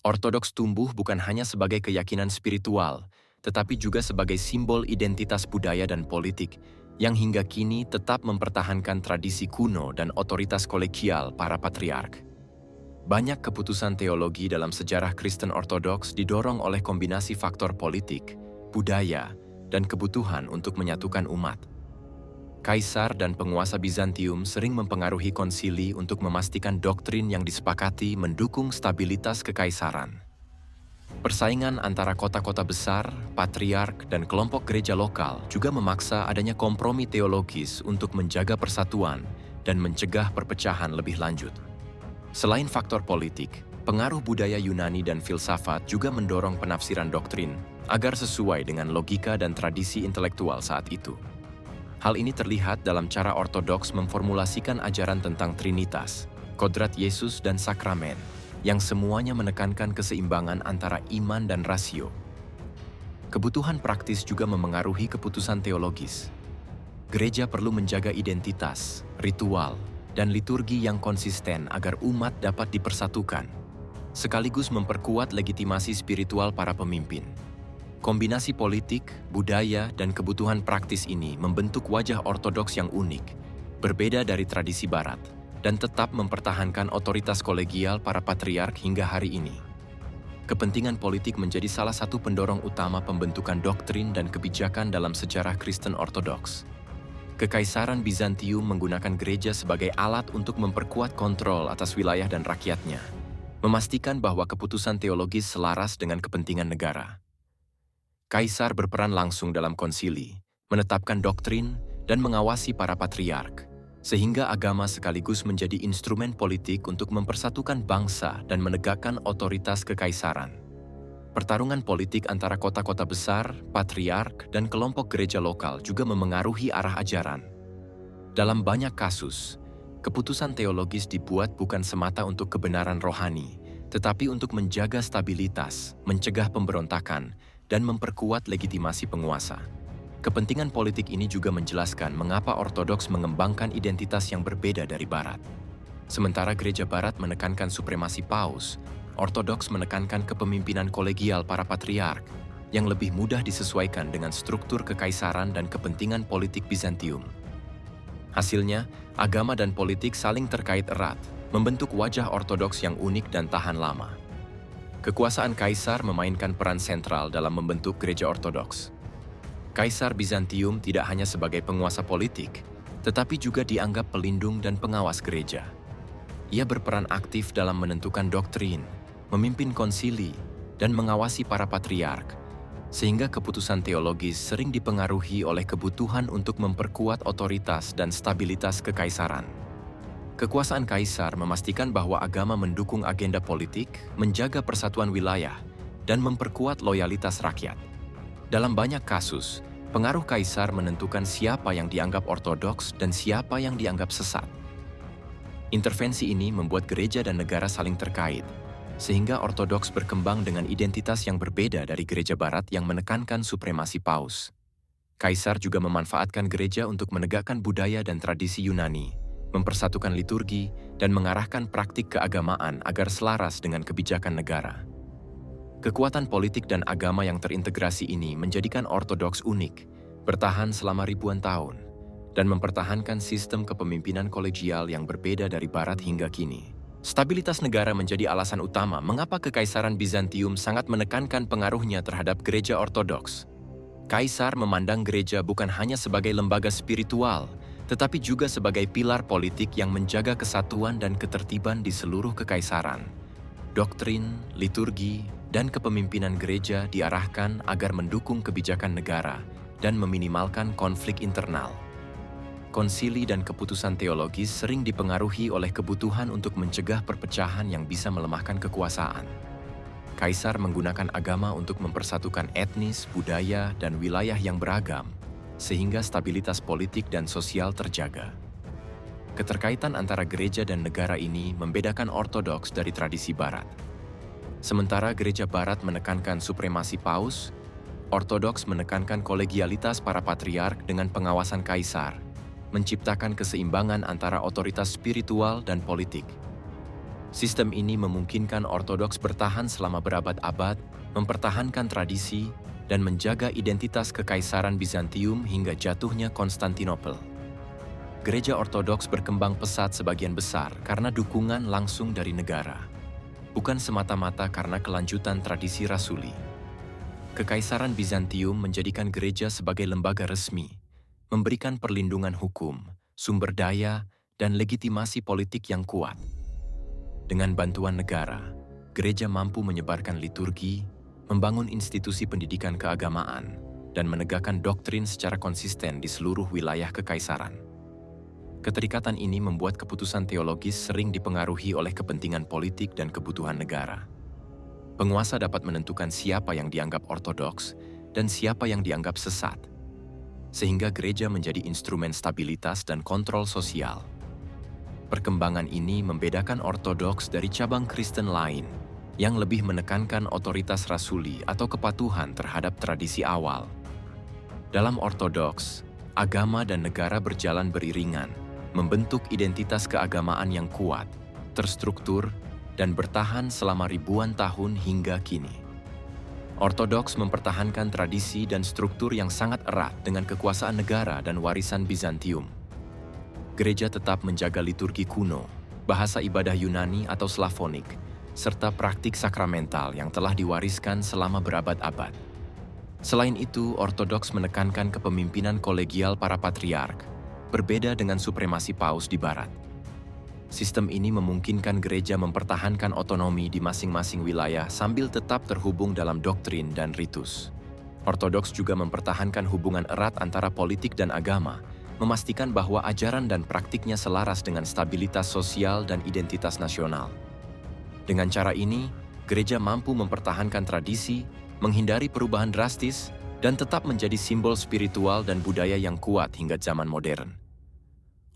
Ortodoks tumbuh bukan hanya sebagai keyakinan spiritual, tetapi juga sebagai simbol identitas budaya dan politik, yang hingga kini tetap mempertahankan tradisi kuno dan otoritas kolegial para patriark. Banyak keputusan teologi dalam sejarah Kristen Ortodoks didorong oleh kombinasi faktor politik, budaya, dan kebutuhan untuk menyatukan umat. Kaisar dan penguasa Bizantium sering mempengaruhi konsili untuk memastikan doktrin yang disepakati mendukung stabilitas kekaisaran. Persaingan antara kota-kota besar, patriark, dan kelompok gereja lokal juga memaksa adanya kompromi teologis untuk menjaga persatuan dan mencegah perpecahan lebih lanjut. Selain faktor politik, pengaruh budaya Yunani dan filsafat juga mendorong penafsiran doktrin agar sesuai dengan logika dan tradisi intelektual saat itu. Hal ini terlihat dalam cara Ortodoks memformulasikan ajaran tentang Trinitas, kodrat Yesus, dan sakramen, yang semuanya menekankan keseimbangan antara iman dan rasio. Kebutuhan praktis juga memengaruhi keputusan teologis. Gereja perlu menjaga identitas, ritual, dan liturgi yang konsisten agar umat dapat dipersatukan, sekaligus memperkuat legitimasi spiritual para pemimpin. Kombinasi politik, budaya, dan kebutuhan praktis ini membentuk wajah Ortodoks yang unik, berbeda dari tradisi Barat, dan tetap mempertahankan otoritas kolegial para patriark hingga hari ini. Kepentingan politik menjadi salah satu pendorong utama pembentukan doktrin dan kebijakan dalam sejarah Kristen Ortodoks. Kekaisaran Bizantium menggunakan gereja sebagai alat untuk memperkuat kontrol atas wilayah dan rakyatnya, memastikan bahwa keputusan teologis selaras dengan kepentingan negara. Kaisar berperan langsung dalam konsili, menetapkan doktrin, dan mengawasi para patriark, sehingga agama sekaligus menjadi instrumen politik untuk mempersatukan bangsa dan menegakkan otoritas kekaisaran. Pertarungan politik antara kota-kota besar, patriark, dan kelompok gereja lokal juga memengaruhi arah ajaran. Dalam banyak kasus, keputusan teologis dibuat bukan semata untuk kebenaran rohani, tetapi untuk menjaga stabilitas, mencegah pemberontakan, dan memperkuat legitimasi penguasa. Kepentingan politik ini juga menjelaskan mengapa Ortodoks mengembangkan identitas yang berbeda dari Barat. Sementara Gereja Barat menekankan supremasi paus, Ortodoks menekankan kepemimpinan kolegial para patriark yang lebih mudah disesuaikan dengan struktur kekaisaran dan kepentingan politik Bizantium. Hasilnya, agama dan politik saling terkait erat, membentuk wajah Ortodoks yang unik dan tahan lama. Kekuasaan kaisar memainkan peran sentral dalam membentuk Gereja Ortodoks. Kaisar Bizantium tidak hanya sebagai penguasa politik, tetapi juga dianggap pelindung dan pengawas gereja. Ia berperan aktif dalam menentukan doktrin, memimpin konsili, dan mengawasi para patriark, sehingga keputusan teologis sering dipengaruhi oleh kebutuhan untuk memperkuat otoritas dan stabilitas kekaisaran. Kekuasaan kaisar memastikan bahwa agama mendukung agenda politik, menjaga persatuan wilayah, dan memperkuat loyalitas rakyat. Dalam banyak kasus, pengaruh kaisar menentukan siapa yang dianggap ortodoks dan siapa yang dianggap sesat. Intervensi ini membuat gereja dan negara saling terkait, sehingga ortodoks berkembang dengan identitas yang berbeda dari gereja barat yang menekankan supremasi paus. Kaisar juga memanfaatkan gereja untuk menegakkan budaya dan tradisi Yunani, mempersatukan liturgi, dan mengarahkan praktik keagamaan agar selaras dengan kebijakan negara. Kekuatan politik dan agama yang terintegrasi ini menjadikan ortodoks unik, bertahan selama ribuan tahun, dan mempertahankan sistem kepemimpinan kolegial yang berbeda dari barat hingga kini. Stabilitas negara menjadi alasan utama mengapa Kekaisaran Bizantium sangat menekankan pengaruhnya terhadap gereja ortodoks. Kaisar memandang gereja bukan hanya sebagai lembaga spiritual, tetapi juga sebagai pilar politik yang menjaga kesatuan dan ketertiban di seluruh kekaisaran. Doktrin, liturgi, dan kepemimpinan gereja diarahkan agar mendukung kebijakan negara dan meminimalkan konflik internal. Konsili dan keputusan teologis sering dipengaruhi oleh kebutuhan untuk mencegah perpecahan yang bisa melemahkan kekuasaan. Kaisar menggunakan agama untuk mempersatukan etnis, budaya, dan wilayah yang beragam, sehingga stabilitas politik dan sosial terjaga. Keterkaitan antara gereja dan negara ini membedakan ortodoks dari tradisi barat. Sementara gereja barat menekankan supremasi paus, ortodoks menekankan kolegialitas para patriark dengan pengawasan kaisar, menciptakan keseimbangan antara otoritas spiritual dan politik. Sistem ini memungkinkan ortodoks bertahan selama berabad-abad, mempertahankan tradisi, dan menjaga identitas Kekaisaran Bizantium hingga jatuhnya Konstantinopel. Gereja ortodoks berkembang pesat sebagian besar karena dukungan langsung dari negara, bukan semata-mata karena kelanjutan tradisi rasuli. Kekaisaran Bizantium menjadikan gereja sebagai lembaga resmi, memberikan perlindungan hukum, sumber daya, dan legitimasi politik yang kuat. Dengan bantuan negara, gereja mampu menyebarkan liturgi, membangun institusi pendidikan keagamaan, dan menegakkan doktrin secara konsisten di seluruh wilayah kekaisaran. Keterikatan ini membuat keputusan teologis sering dipengaruhi oleh kepentingan politik dan kebutuhan negara. Penguasa dapat menentukan siapa yang dianggap ortodoks dan siapa yang dianggap sesat, sehingga gereja menjadi instrumen stabilitas dan kontrol sosial. Perkembangan ini membedakan ortodoks dari cabang Kristen lain yang lebih menekankan otoritas rasuli atau kepatuhan terhadap tradisi awal. Dalam ortodoks, agama dan negara berjalan beriringan, membentuk identitas keagamaan yang kuat, terstruktur, dan bertahan selama ribuan tahun hingga kini. Ortodoks mempertahankan tradisi dan struktur yang sangat erat dengan kekuasaan negara dan warisan Bizantium. Gereja tetap menjaga liturgi kuno, bahasa ibadah Yunani atau Slavonik, serta praktik sakramental yang telah diwariskan selama berabad-abad. Selain itu, ortodoks menekankan kepemimpinan kolegial para patriark, berbeda dengan supremasi paus di barat. Sistem ini memungkinkan gereja mempertahankan otonomi di masing-masing wilayah sambil tetap terhubung dalam doktrin dan ritus. Ortodoks juga mempertahankan hubungan erat antara politik dan agama, memastikan bahwa ajaran dan praktiknya selaras dengan stabilitas sosial dan identitas nasional. Dengan cara ini, gereja mampu mempertahankan tradisi, menghindari perubahan drastis, dan tetap menjadi simbol spiritual dan budaya yang kuat hingga zaman modern.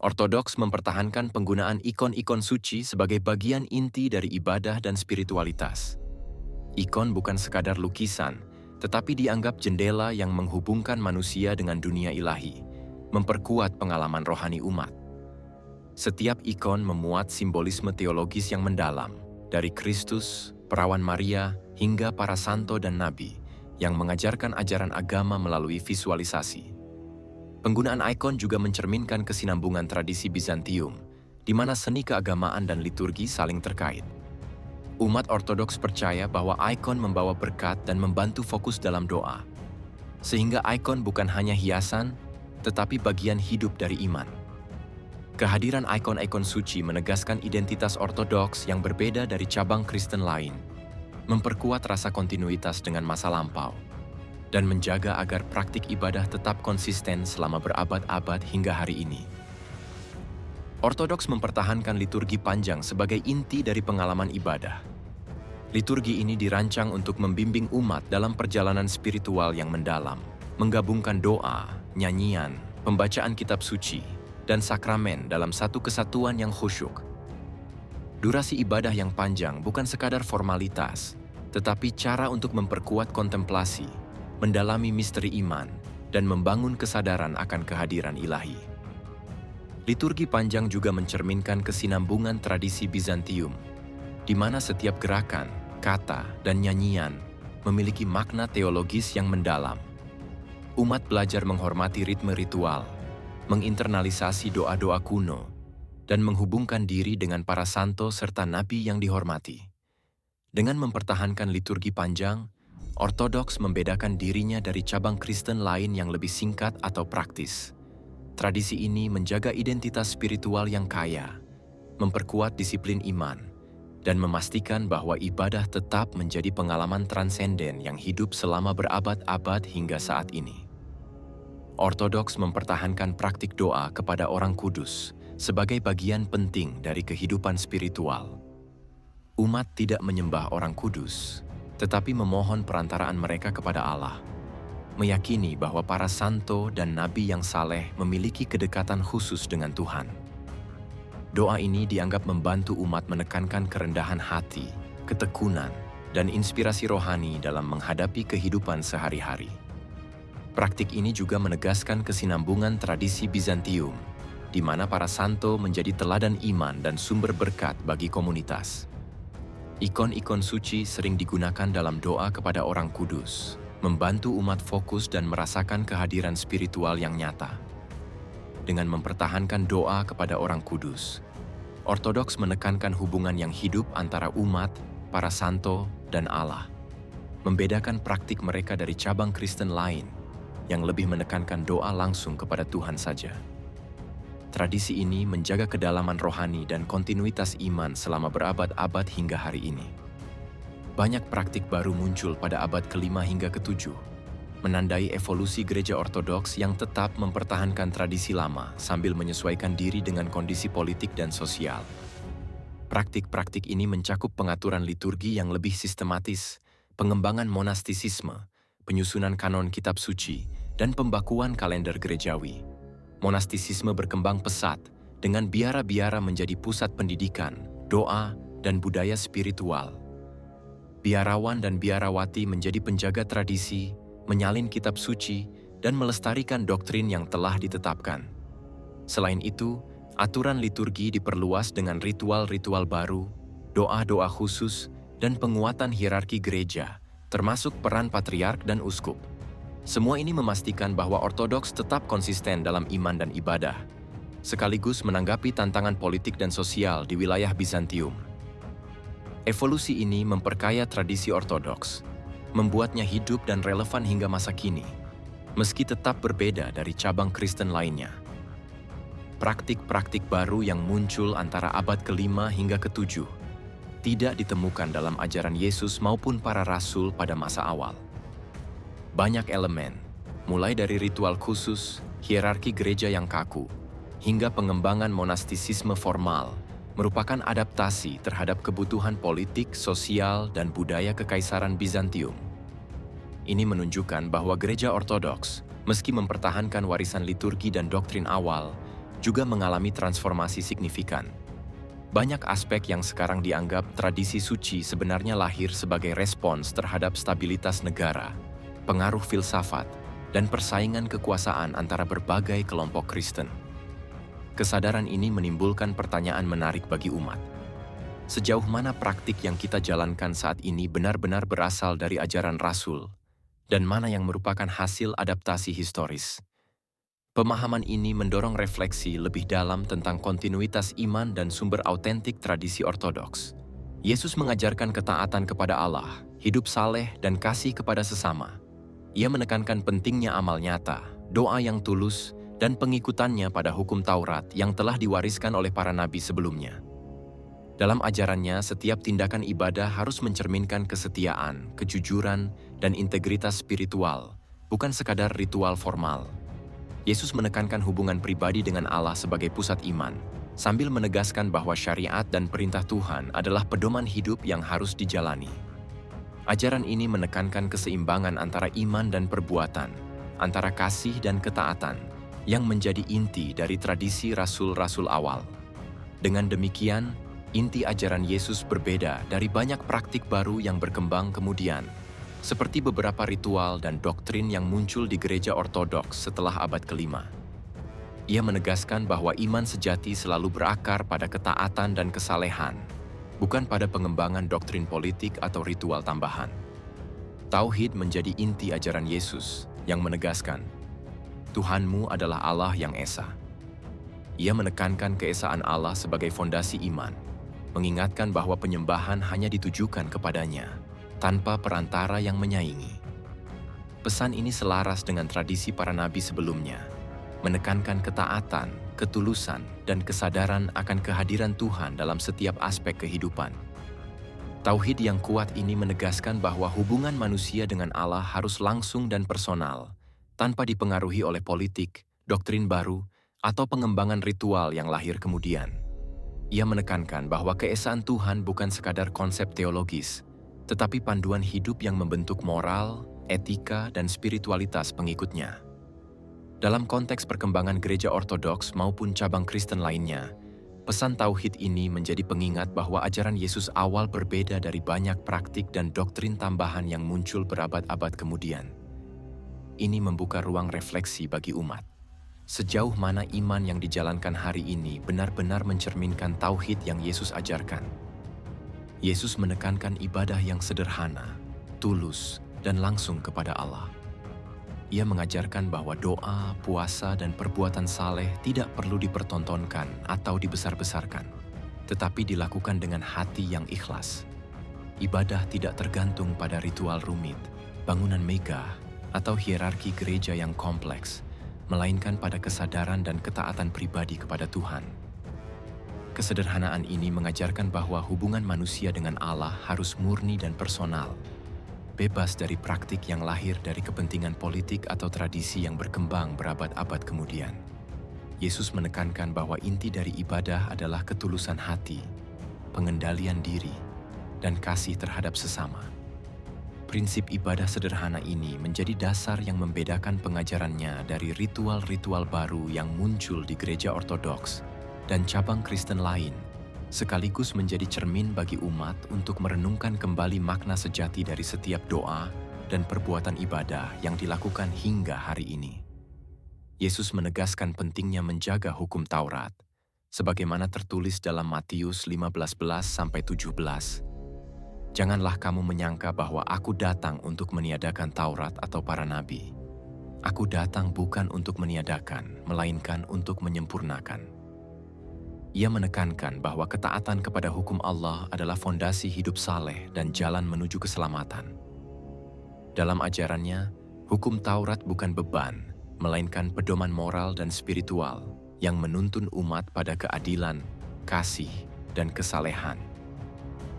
Ortodoks mempertahankan penggunaan ikon-ikon suci sebagai bagian inti dari ibadah dan spiritualitas. Ikon bukan sekadar lukisan, tetapi dianggap jendela yang menghubungkan manusia dengan dunia ilahi, memperkuat pengalaman rohani umat. Setiap ikon memuat simbolisme teologis yang mendalam, dari Kristus, perawan Maria, hingga para santo dan nabi, yang mengajarkan ajaran agama melalui visualisasi. Penggunaan ikon juga mencerminkan kesinambungan tradisi Bizantium, di mana seni keagamaan dan liturgi saling terkait. Umat Ortodoks percaya bahwa ikon membawa berkat dan membantu fokus dalam doa, sehingga ikon bukan hanya hiasan, tetapi bagian hidup dari iman. Kehadiran ikon-ikon suci menegaskan identitas Ortodoks yang berbeda dari cabang Kristen lain, memperkuat rasa kontinuitas dengan masa lampau, dan menjaga agar praktik ibadah tetap konsisten selama berabad-abad hingga hari ini. Ortodoks mempertahankan liturgi panjang sebagai inti dari pengalaman ibadah. Liturgi ini dirancang untuk membimbing umat dalam perjalanan spiritual yang mendalam, menggabungkan doa, nyanyian, pembacaan kitab suci, dan sakramen dalam satu kesatuan yang khusyuk. Durasi ibadah yang panjang bukan sekadar formalitas, tetapi cara untuk memperkuat kontemplasi, mendalami misteri iman, dan membangun kesadaran akan kehadiran ilahi. Liturgi panjang juga mencerminkan kesinambungan tradisi Bizantium, di mana setiap gerakan, kata, dan nyanyian memiliki makna teologis yang mendalam. Umat belajar menghormati ritme ritual, menginternalisasi doa-doa kuno, dan menghubungkan diri dengan para santo serta nabi yang dihormati. Dengan mempertahankan liturgi panjang, Ortodoks membedakan dirinya dari cabang Kristen lain yang lebih singkat atau praktis. Tradisi ini menjaga identitas spiritual yang kaya, memperkuat disiplin iman, dan memastikan bahwa ibadah tetap menjadi pengalaman transenden yang hidup selama berabad-abad hingga saat ini. Ortodoks mempertahankan praktik doa kepada Orang Kudus sebagai bagian penting dari kehidupan spiritual. Umat tidak menyembah Orang Kudus, tetapi memohon perantaraan mereka kepada Allah, meyakini bahwa para santo dan nabi yang saleh memiliki kedekatan khusus dengan Tuhan. Doa ini dianggap membantu umat menekankan kerendahan hati, ketekunan, dan inspirasi rohani dalam menghadapi kehidupan sehari-hari. Praktik ini juga menegaskan kesinambungan tradisi Bizantium, di mana para santo menjadi teladan iman dan sumber berkat bagi komunitas. Ikon-ikon suci sering digunakan dalam doa kepada Orang Kudus, membantu umat fokus dan merasakan kehadiran spiritual yang nyata. Dengan mempertahankan doa kepada Orang Kudus, Ortodoks menekankan hubungan yang hidup antara umat, para santo, dan Allah. Membedakan praktik mereka dari cabang Kristen lain yang lebih menekankan doa langsung kepada Tuhan saja. Tradisi ini menjaga kedalaman rohani dan kontinuitas iman selama berabad-abad hingga hari ini. Banyak praktik baru muncul pada abad ke-5 hingga ke-7, menandai evolusi gereja Ortodoks yang tetap mempertahankan tradisi lama sambil menyesuaikan diri dengan kondisi politik dan sosial. Praktik-praktik ini mencakup pengaturan liturgi yang lebih sistematis, pengembangan monastisisme, penyusunan kanon kitab suci, dan pembakuan kalender gerejawi. Monastisisme berkembang pesat dengan biara-biara menjadi pusat pendidikan, doa, dan budaya spiritual. Biarawan dan biarawati menjadi penjaga tradisi, menyalin kitab suci, dan melestarikan doktrin yang telah ditetapkan. Selain itu, aturan liturgi diperluas dengan ritual-ritual baru, doa-doa khusus, dan penguatan hierarki gereja, termasuk peran patriark dan uskup. Semua ini memastikan bahwa Ortodoks tetap konsisten dalam iman dan ibadah, sekaligus menanggapi tantangan politik dan sosial di wilayah Bizantium. Evolusi ini memperkaya tradisi Ortodoks, membuatnya hidup dan relevan hingga masa kini, meski tetap berbeda dari cabang Kristen lainnya. Praktik-praktik baru yang muncul antara abad ke-5 hingga ke-7 tidak ditemukan dalam ajaran Yesus maupun para rasul pada masa awal. Banyak elemen, mulai dari ritual khusus, hierarki gereja yang kaku, hingga pengembangan monastisisme formal, merupakan adaptasi terhadap kebutuhan politik, sosial, dan budaya Kekaisaran Bizantium. Ini menunjukkan bahwa gereja Ortodoks, meski mempertahankan warisan liturgi dan doktrin awal, juga mengalami transformasi signifikan. Banyak aspek yang sekarang dianggap tradisi suci sebenarnya lahir sebagai respons terhadap stabilitas negara, pengaruh filsafat, dan persaingan kekuasaan antara berbagai kelompok Kristen. Kesadaran ini menimbulkan pertanyaan menarik bagi umat. Sejauh mana praktik yang kita jalankan saat ini benar-benar berasal dari ajaran Rasul, dan mana yang merupakan hasil adaptasi historis? Pemahaman ini mendorong refleksi lebih dalam tentang kontinuitas iman dan sumber autentik tradisi Ortodoks. Yesus mengajarkan ketaatan kepada Allah, hidup saleh, dan kasih kepada sesama. Ia menekankan pentingnya amal nyata, doa yang tulus, dan pengikutannya pada hukum Taurat yang telah diwariskan oleh para nabi sebelumnya. Dalam ajarannya, setiap tindakan ibadah harus mencerminkan kesetiaan, kejujuran, dan integritas spiritual, bukan sekadar ritual formal. Yesus menekankan hubungan pribadi dengan Allah sebagai pusat iman, sambil menegaskan bahwa syariat dan perintah Tuhan adalah pedoman hidup yang harus dijalani. Ajaran ini menekankan keseimbangan antara iman dan perbuatan, antara kasih dan ketaatan, yang menjadi inti dari tradisi rasul-rasul awal. Dengan demikian, inti ajaran Yesus berbeda dari banyak praktik baru yang berkembang kemudian, seperti beberapa ritual dan doktrin yang muncul di gereja ortodoks setelah abad ke-5. Ia menegaskan bahwa iman sejati selalu berakar pada ketaatan dan kesalehan, bukan pada pengembangan doktrin politik atau ritual tambahan. Tauhid menjadi inti ajaran Yesus yang menegaskan, Tuhanmu adalah Allah yang esa. Ia menekankan keesaan Allah sebagai fondasi iman, mengingatkan bahwa penyembahan hanya ditujukan kepadanya, tanpa perantara yang menyaingi. Pesan ini selaras dengan tradisi para nabi sebelumnya, menekankan ketaatan, ketulusan, dan kesadaran akan kehadiran Tuhan dalam setiap aspek kehidupan. Tauhid yang kuat ini menegaskan bahwa hubungan manusia dengan Allah harus langsung dan personal, tanpa dipengaruhi oleh politik, doktrin baru, atau pengembangan ritual yang lahir kemudian. Ia menekankan bahwa keesaan Tuhan bukan sekadar konsep teologis, tetapi panduan hidup yang membentuk moral, etika, dan spiritualitas pengikutnya. Dalam konteks perkembangan gereja ortodoks maupun cabang Kristen lainnya, pesan tauhid ini menjadi pengingat bahwa ajaran Yesus awal berbeda dari banyak praktik dan doktrin tambahan yang muncul berabad-abad kemudian. Ini membuka ruang refleksi bagi umat. Sejauh mana iman yang dijalankan hari ini benar-benar mencerminkan tauhid yang Yesus ajarkan. Yesus menekankan ibadah yang sederhana, tulus, dan langsung kepada Allah. Ia mengajarkan bahwa doa, puasa, dan perbuatan saleh tidak perlu dipertontonkan atau dibesar-besarkan, tetapi dilakukan dengan hati yang ikhlas. Ibadah tidak tergantung pada ritual rumit, bangunan megah, atau hierarki gereja yang kompleks, melainkan pada kesadaran dan ketaatan pribadi kepada Tuhan. Kesederhanaan ini mengajarkan bahwa hubungan manusia dengan Allah harus murni dan personal, bebas dari praktik yang lahir dari kepentingan politik atau tradisi yang berkembang berabad-abad kemudian. Yesus menekankan bahwa inti dari ibadah adalah ketulusan hati, pengendalian diri, dan kasih terhadap sesama. Prinsip ibadah sederhana ini menjadi dasar yang membedakan pengajarannya dari ritual-ritual baru yang muncul di gereja ortodoks dan cabang Kristen lain, sekaligus menjadi cermin bagi umat untuk merenungkan kembali makna sejati dari setiap doa dan perbuatan ibadah yang dilakukan hingga hari ini. Yesus menegaskan pentingnya menjaga hukum Taurat, sebagaimana tertulis dalam Matius 15:11-17. Janganlah kamu menyangka bahwa aku datang untuk meniadakan Taurat atau para nabi. Aku datang bukan untuk meniadakan, melainkan untuk menyempurnakan. Ia menekankan bahwa ketaatan kepada hukum Allah adalah fondasi hidup saleh dan jalan menuju keselamatan. Dalam ajarannya, hukum Taurat bukan beban, melainkan pedoman moral dan spiritual yang menuntun umat pada keadilan, kasih, dan kesalehan.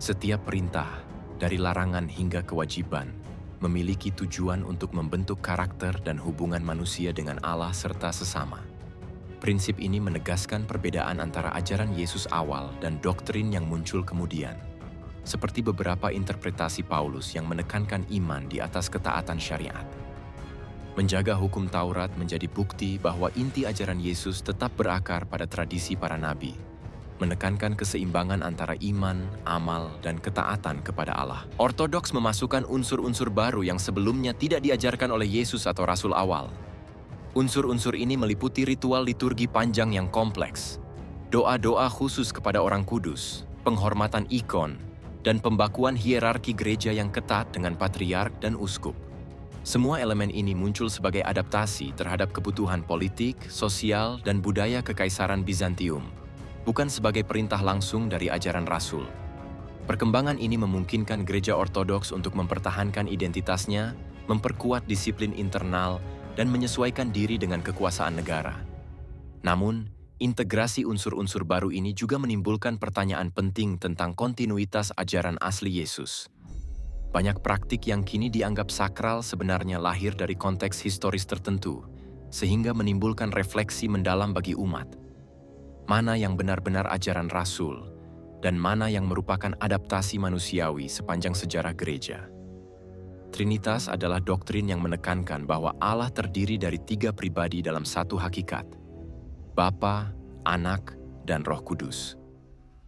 Setiap perintah, dari larangan hingga kewajiban, memiliki tujuan untuk membentuk karakter dan hubungan manusia dengan Allah serta sesama. Prinsip ini menegaskan perbedaan antara ajaran Yesus awal dan doktrin yang muncul kemudian, seperti beberapa interpretasi Paulus yang menekankan iman di atas ketaatan syariat. Menjaga hukum Taurat menjadi bukti bahwa inti ajaran Yesus tetap berakar pada tradisi para nabi, menekankan keseimbangan antara iman, amal, dan ketaatan kepada Allah. Ortodoks memasukkan unsur-unsur baru yang sebelumnya tidak diajarkan oleh Yesus atau Rasul awal. Unsur-unsur ini meliputi ritual liturgi panjang yang kompleks, doa-doa khusus kepada orang kudus, penghormatan ikon, dan pembakuan hierarki gereja yang ketat dengan patriark dan uskup. Semua elemen ini muncul sebagai adaptasi terhadap kebutuhan politik, sosial, dan budaya Kekaisaran Bizantium, bukan sebagai perintah langsung dari ajaran Rasul. Perkembangan ini memungkinkan gereja ortodoks untuk mempertahankan identitasnya, memperkuat disiplin internal, dan menyesuaikan diri dengan kekuasaan negara. Namun, Integrasi unsur-unsur baru ini juga menimbulkan pertanyaan penting tentang kontinuitas ajaran asli Yesus. Banyak praktik yang kini dianggap sakral sebenarnya lahir dari konteks historis tertentu, sehingga menimbulkan refleksi mendalam bagi umat. Mana yang benar-benar ajaran Rasul, dan mana yang merupakan adaptasi manusiawi sepanjang sejarah gereja. Trinitas adalah doktrin yang menekankan bahwa Allah terdiri dari 3 pribadi dalam satu hakikat, Bapa, Anak, dan Roh Kudus.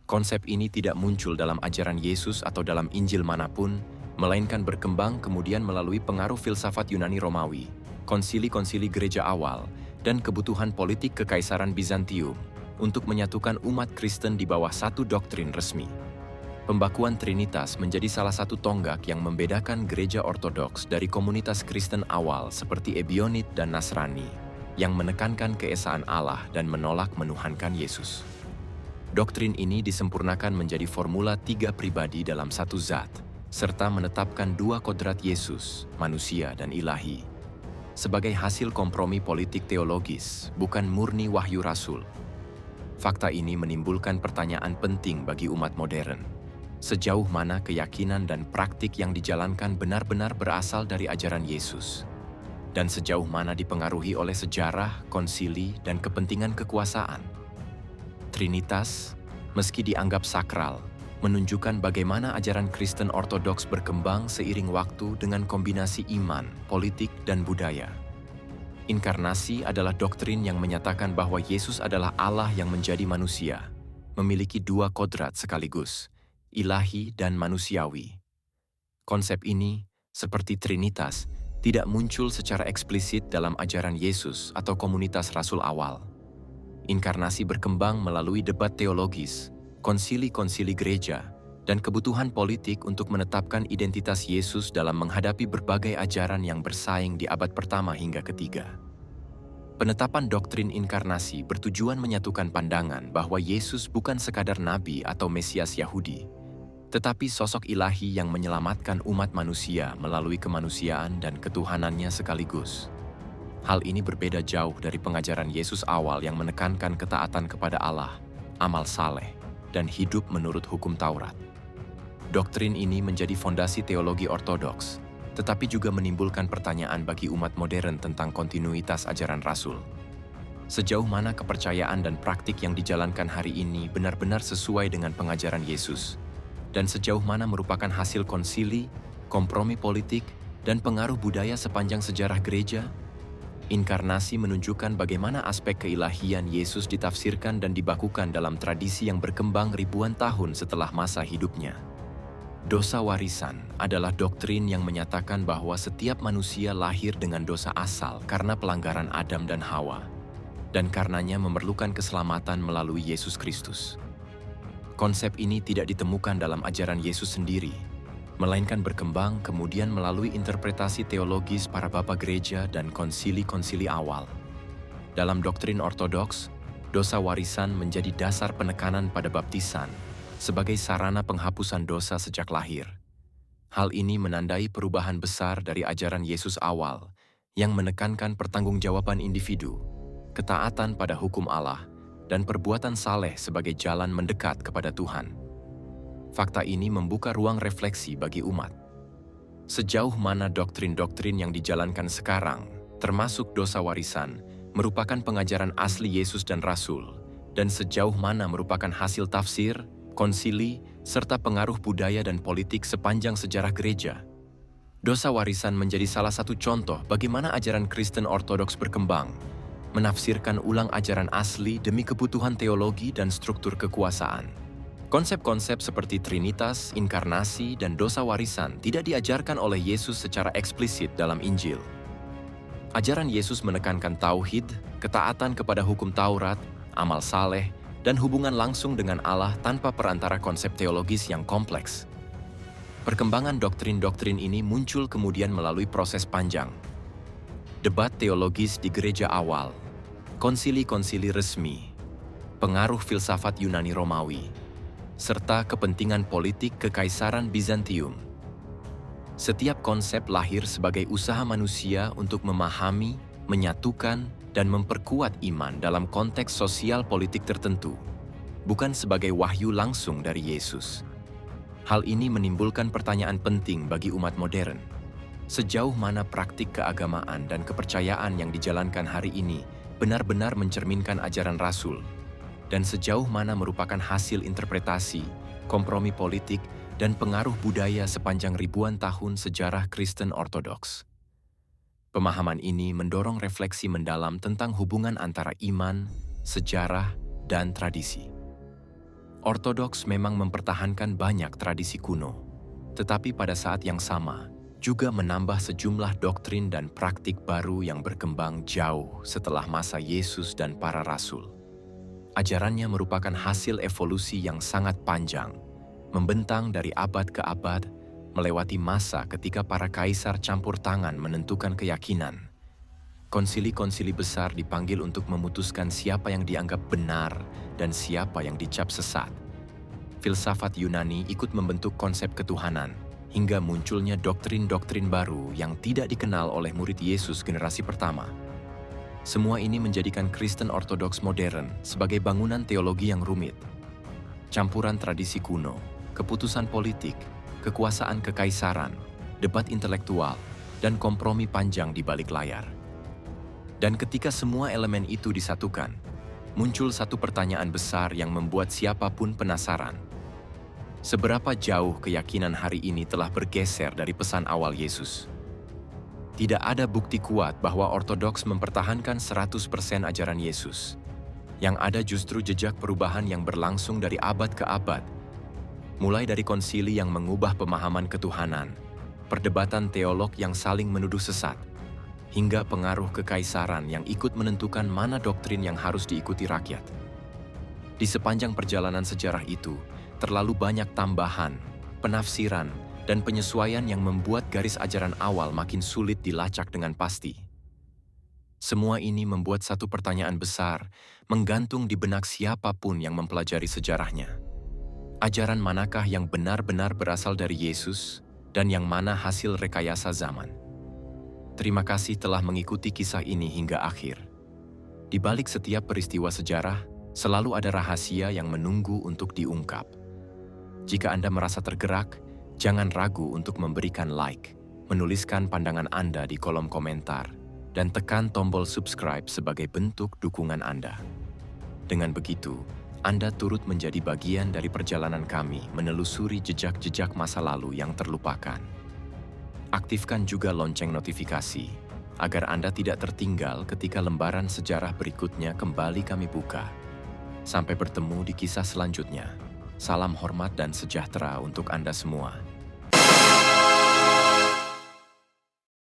Konsep ini tidak muncul dalam ajaran Yesus atau dalam Injil manapun, melainkan berkembang kemudian melalui pengaruh filsafat Yunani Romawi, konsili-konsili gereja awal, dan kebutuhan politik Kekaisaran Bizantium untuk menyatukan umat Kristen di bawah satu doktrin resmi. Pembakuan Trinitas menjadi salah satu tonggak yang membedakan gereja Ortodoks dari komunitas Kristen awal seperti Ebionit dan Nasrani, yang menekankan keesaan Allah dan menolak menuhankan Yesus. Doktrin ini disempurnakan menjadi formula 3 pribadi dalam satu zat, serta menetapkan 2 kodrat Yesus, manusia dan ilahi, sebagai hasil kompromi politik teologis, bukan murni wahyu Rasul. Fakta ini menimbulkan pertanyaan penting bagi umat modern. Sejauh mana keyakinan dan praktik yang dijalankan benar-benar berasal dari ajaran Yesus? Dan sejauh mana dipengaruhi oleh sejarah, konsili, dan kepentingan kekuasaan? Trinitas, meski dianggap sakral, menunjukkan bagaimana ajaran Kristen Ortodoks berkembang seiring waktu dengan kombinasi iman, politik, dan budaya. Inkarnasi adalah doktrin yang menyatakan bahwa Yesus adalah Allah yang menjadi manusia, memiliki 2 kodrat sekaligus, ilahi dan manusiawi. Konsep ini, seperti Trinitas, tidak muncul secara eksplisit dalam ajaran Yesus atau komunitas Rasul awal. Inkarnasi berkembang melalui debat teologis, konsili-konsili gereja, dan kebutuhan politik untuk menetapkan identitas Yesus dalam menghadapi berbagai ajaran yang bersaing di abad pertama hingga ketiga. Penetapan doktrin inkarnasi bertujuan menyatukan pandangan bahwa Yesus bukan sekadar nabi atau Mesias Yahudi, tetapi sosok ilahi yang menyelamatkan umat manusia melalui kemanusiaan dan ketuhanannya sekaligus. Hal ini berbeda jauh dari pengajaran Yesus awal yang menekankan ketaatan kepada Allah, amal saleh, dan hidup menurut hukum Taurat. Doktrin ini menjadi fondasi teologi ortodoks, tetapi juga menimbulkan pertanyaan bagi umat modern tentang kontinuitas ajaran Rasul. Sejauh mana kepercayaan dan praktik yang dijalankan hari ini benar-benar sesuai dengan pengajaran Yesus, dan sejauh mana merupakan hasil konsili, kompromi politik, dan pengaruh budaya sepanjang sejarah gereja? Inkarnasi menunjukkan bagaimana aspek keilahian Yesus ditafsirkan dan dibakukan dalam tradisi yang berkembang ribuan tahun setelah masa hidupnya. Dosa warisan adalah doktrin yang menyatakan bahwa setiap manusia lahir dengan dosa asal karena pelanggaran Adam dan Hawa, dan karenanya memerlukan keselamatan melalui Yesus Kristus. Konsep ini tidak ditemukan dalam ajaran Yesus sendiri, melainkan berkembang kemudian melalui interpretasi teologis para bapa gereja dan konsili-konsili awal. Dalam doktrin ortodoks, dosa warisan menjadi dasar penekanan pada baptisan sebagai sarana penghapusan dosa sejak lahir. Hal ini menandai perubahan besar dari ajaran Yesus awal yang menekankan pertanggungjawaban individu, ketaatan pada hukum Allah, dan perbuatan saleh sebagai jalan mendekat kepada Tuhan. Fakta ini membuka ruang refleksi bagi umat. Sejauh mana doktrin-doktrin yang dijalankan sekarang, termasuk dosa warisan, merupakan pengajaran asli Yesus dan Rasul, dan sejauh mana merupakan hasil tafsir, konsili, serta pengaruh budaya dan politik sepanjang sejarah gereja. Dosa warisan menjadi salah satu contoh bagaimana ajaran Kristen Ortodoks berkembang, menafsirkan ulang ajaran asli demi kebutuhan teologi dan struktur kekuasaan. Konsep-konsep seperti Trinitas, inkarnasi, dan dosa warisan tidak diajarkan oleh Yesus secara eksplisit dalam Injil. Ajaran Yesus menekankan tauhid, ketaatan kepada hukum Taurat, amal saleh, dan hubungan langsung dengan Allah tanpa perantara konsep teologis yang kompleks. Perkembangan doktrin-doktrin ini muncul kemudian melalui proses panjang. Debat teologis di gereja awal, konsili-konsili resmi, pengaruh filsafat Yunani Romawi, serta kepentingan politik Kekaisaran Bizantium. Setiap konsep lahir sebagai usaha manusia untuk memahami, menyatukan, dan memperkuat iman dalam konteks sosial politik tertentu, bukan sebagai wahyu langsung dari Yesus. Hal ini menimbulkan pertanyaan penting bagi umat modern. Sejauh mana praktik keagamaan dan kepercayaan yang dijalankan hari ini benar-benar mencerminkan ajaran Rasul, dan sejauh mana merupakan hasil interpretasi, kompromi politik, dan pengaruh budaya sepanjang ribuan tahun sejarah Kristen Ortodoks. Pemahaman ini mendorong refleksi mendalam tentang hubungan antara iman, sejarah, dan tradisi. Ortodoks memang mempertahankan banyak tradisi kuno, tetapi pada saat yang sama juga menambah sejumlah doktrin dan praktik baru yang berkembang jauh setelah masa Yesus dan para rasul. Ajarannya merupakan hasil evolusi yang sangat panjang, membentang dari abad ke abad, melewati masa ketika para kaisar campur tangan menentukan keyakinan. Konsili-konsili besar dipanggil untuk memutuskan siapa yang dianggap benar dan siapa yang dicap sesat. Filsafat Yunani ikut membentuk konsep ketuhanan, hingga munculnya doktrin-doktrin baru yang tidak dikenal oleh murid Yesus generasi pertama. Semua ini menjadikan Kristen Ortodoks modern sebagai bangunan teologi yang rumit. Campuran tradisi kuno, keputusan politik, kekuasaan kekaisaran, debat intelektual, dan kompromi panjang di balik layar. Dan ketika semua elemen itu disatukan, muncul satu pertanyaan besar yang membuat siapapun penasaran. Seberapa jauh keyakinan hari ini telah bergeser dari pesan awal Yesus? Tidak ada bukti kuat bahwa Ortodoks mempertahankan 100% ajaran Yesus. Yang ada justru jejak perubahan yang berlangsung dari abad ke abad, mulai dari konsili yang mengubah pemahaman ketuhanan, perdebatan teolog yang saling menuduh sesat, hingga pengaruh kekaisaran yang ikut menentukan mana doktrin yang harus diikuti rakyat. Di sepanjang perjalanan sejarah itu, terlalu banyak tambahan, penafsiran, dan penyesuaian yang membuat garis ajaran awal makin sulit dilacak dengan pasti. Semua ini membuat satu pertanyaan besar menggantung di benak siapapun yang mempelajari sejarahnya. Ajaran manakah yang benar-benar berasal dari Yesus dan yang mana hasil rekayasa zaman? Terima kasih telah mengikuti kisah ini hingga akhir. Di balik setiap peristiwa sejarah, selalu ada rahasia yang menunggu untuk diungkap. Jika Anda merasa tergerak, jangan ragu untuk memberikan like, menuliskan pandangan Anda di kolom komentar, dan tekan tombol subscribe sebagai bentuk dukungan Anda. Dengan begitu, Anda turut menjadi bagian dari perjalanan kami menelusuri jejak-jejak masa lalu yang terlupakan. Aktifkan juga lonceng notifikasi, agar Anda tidak tertinggal ketika lembaran sejarah berikutnya kembali kami buka. Sampai bertemu di kisah selanjutnya. Salam hormat dan sejahtera untuk Anda semua.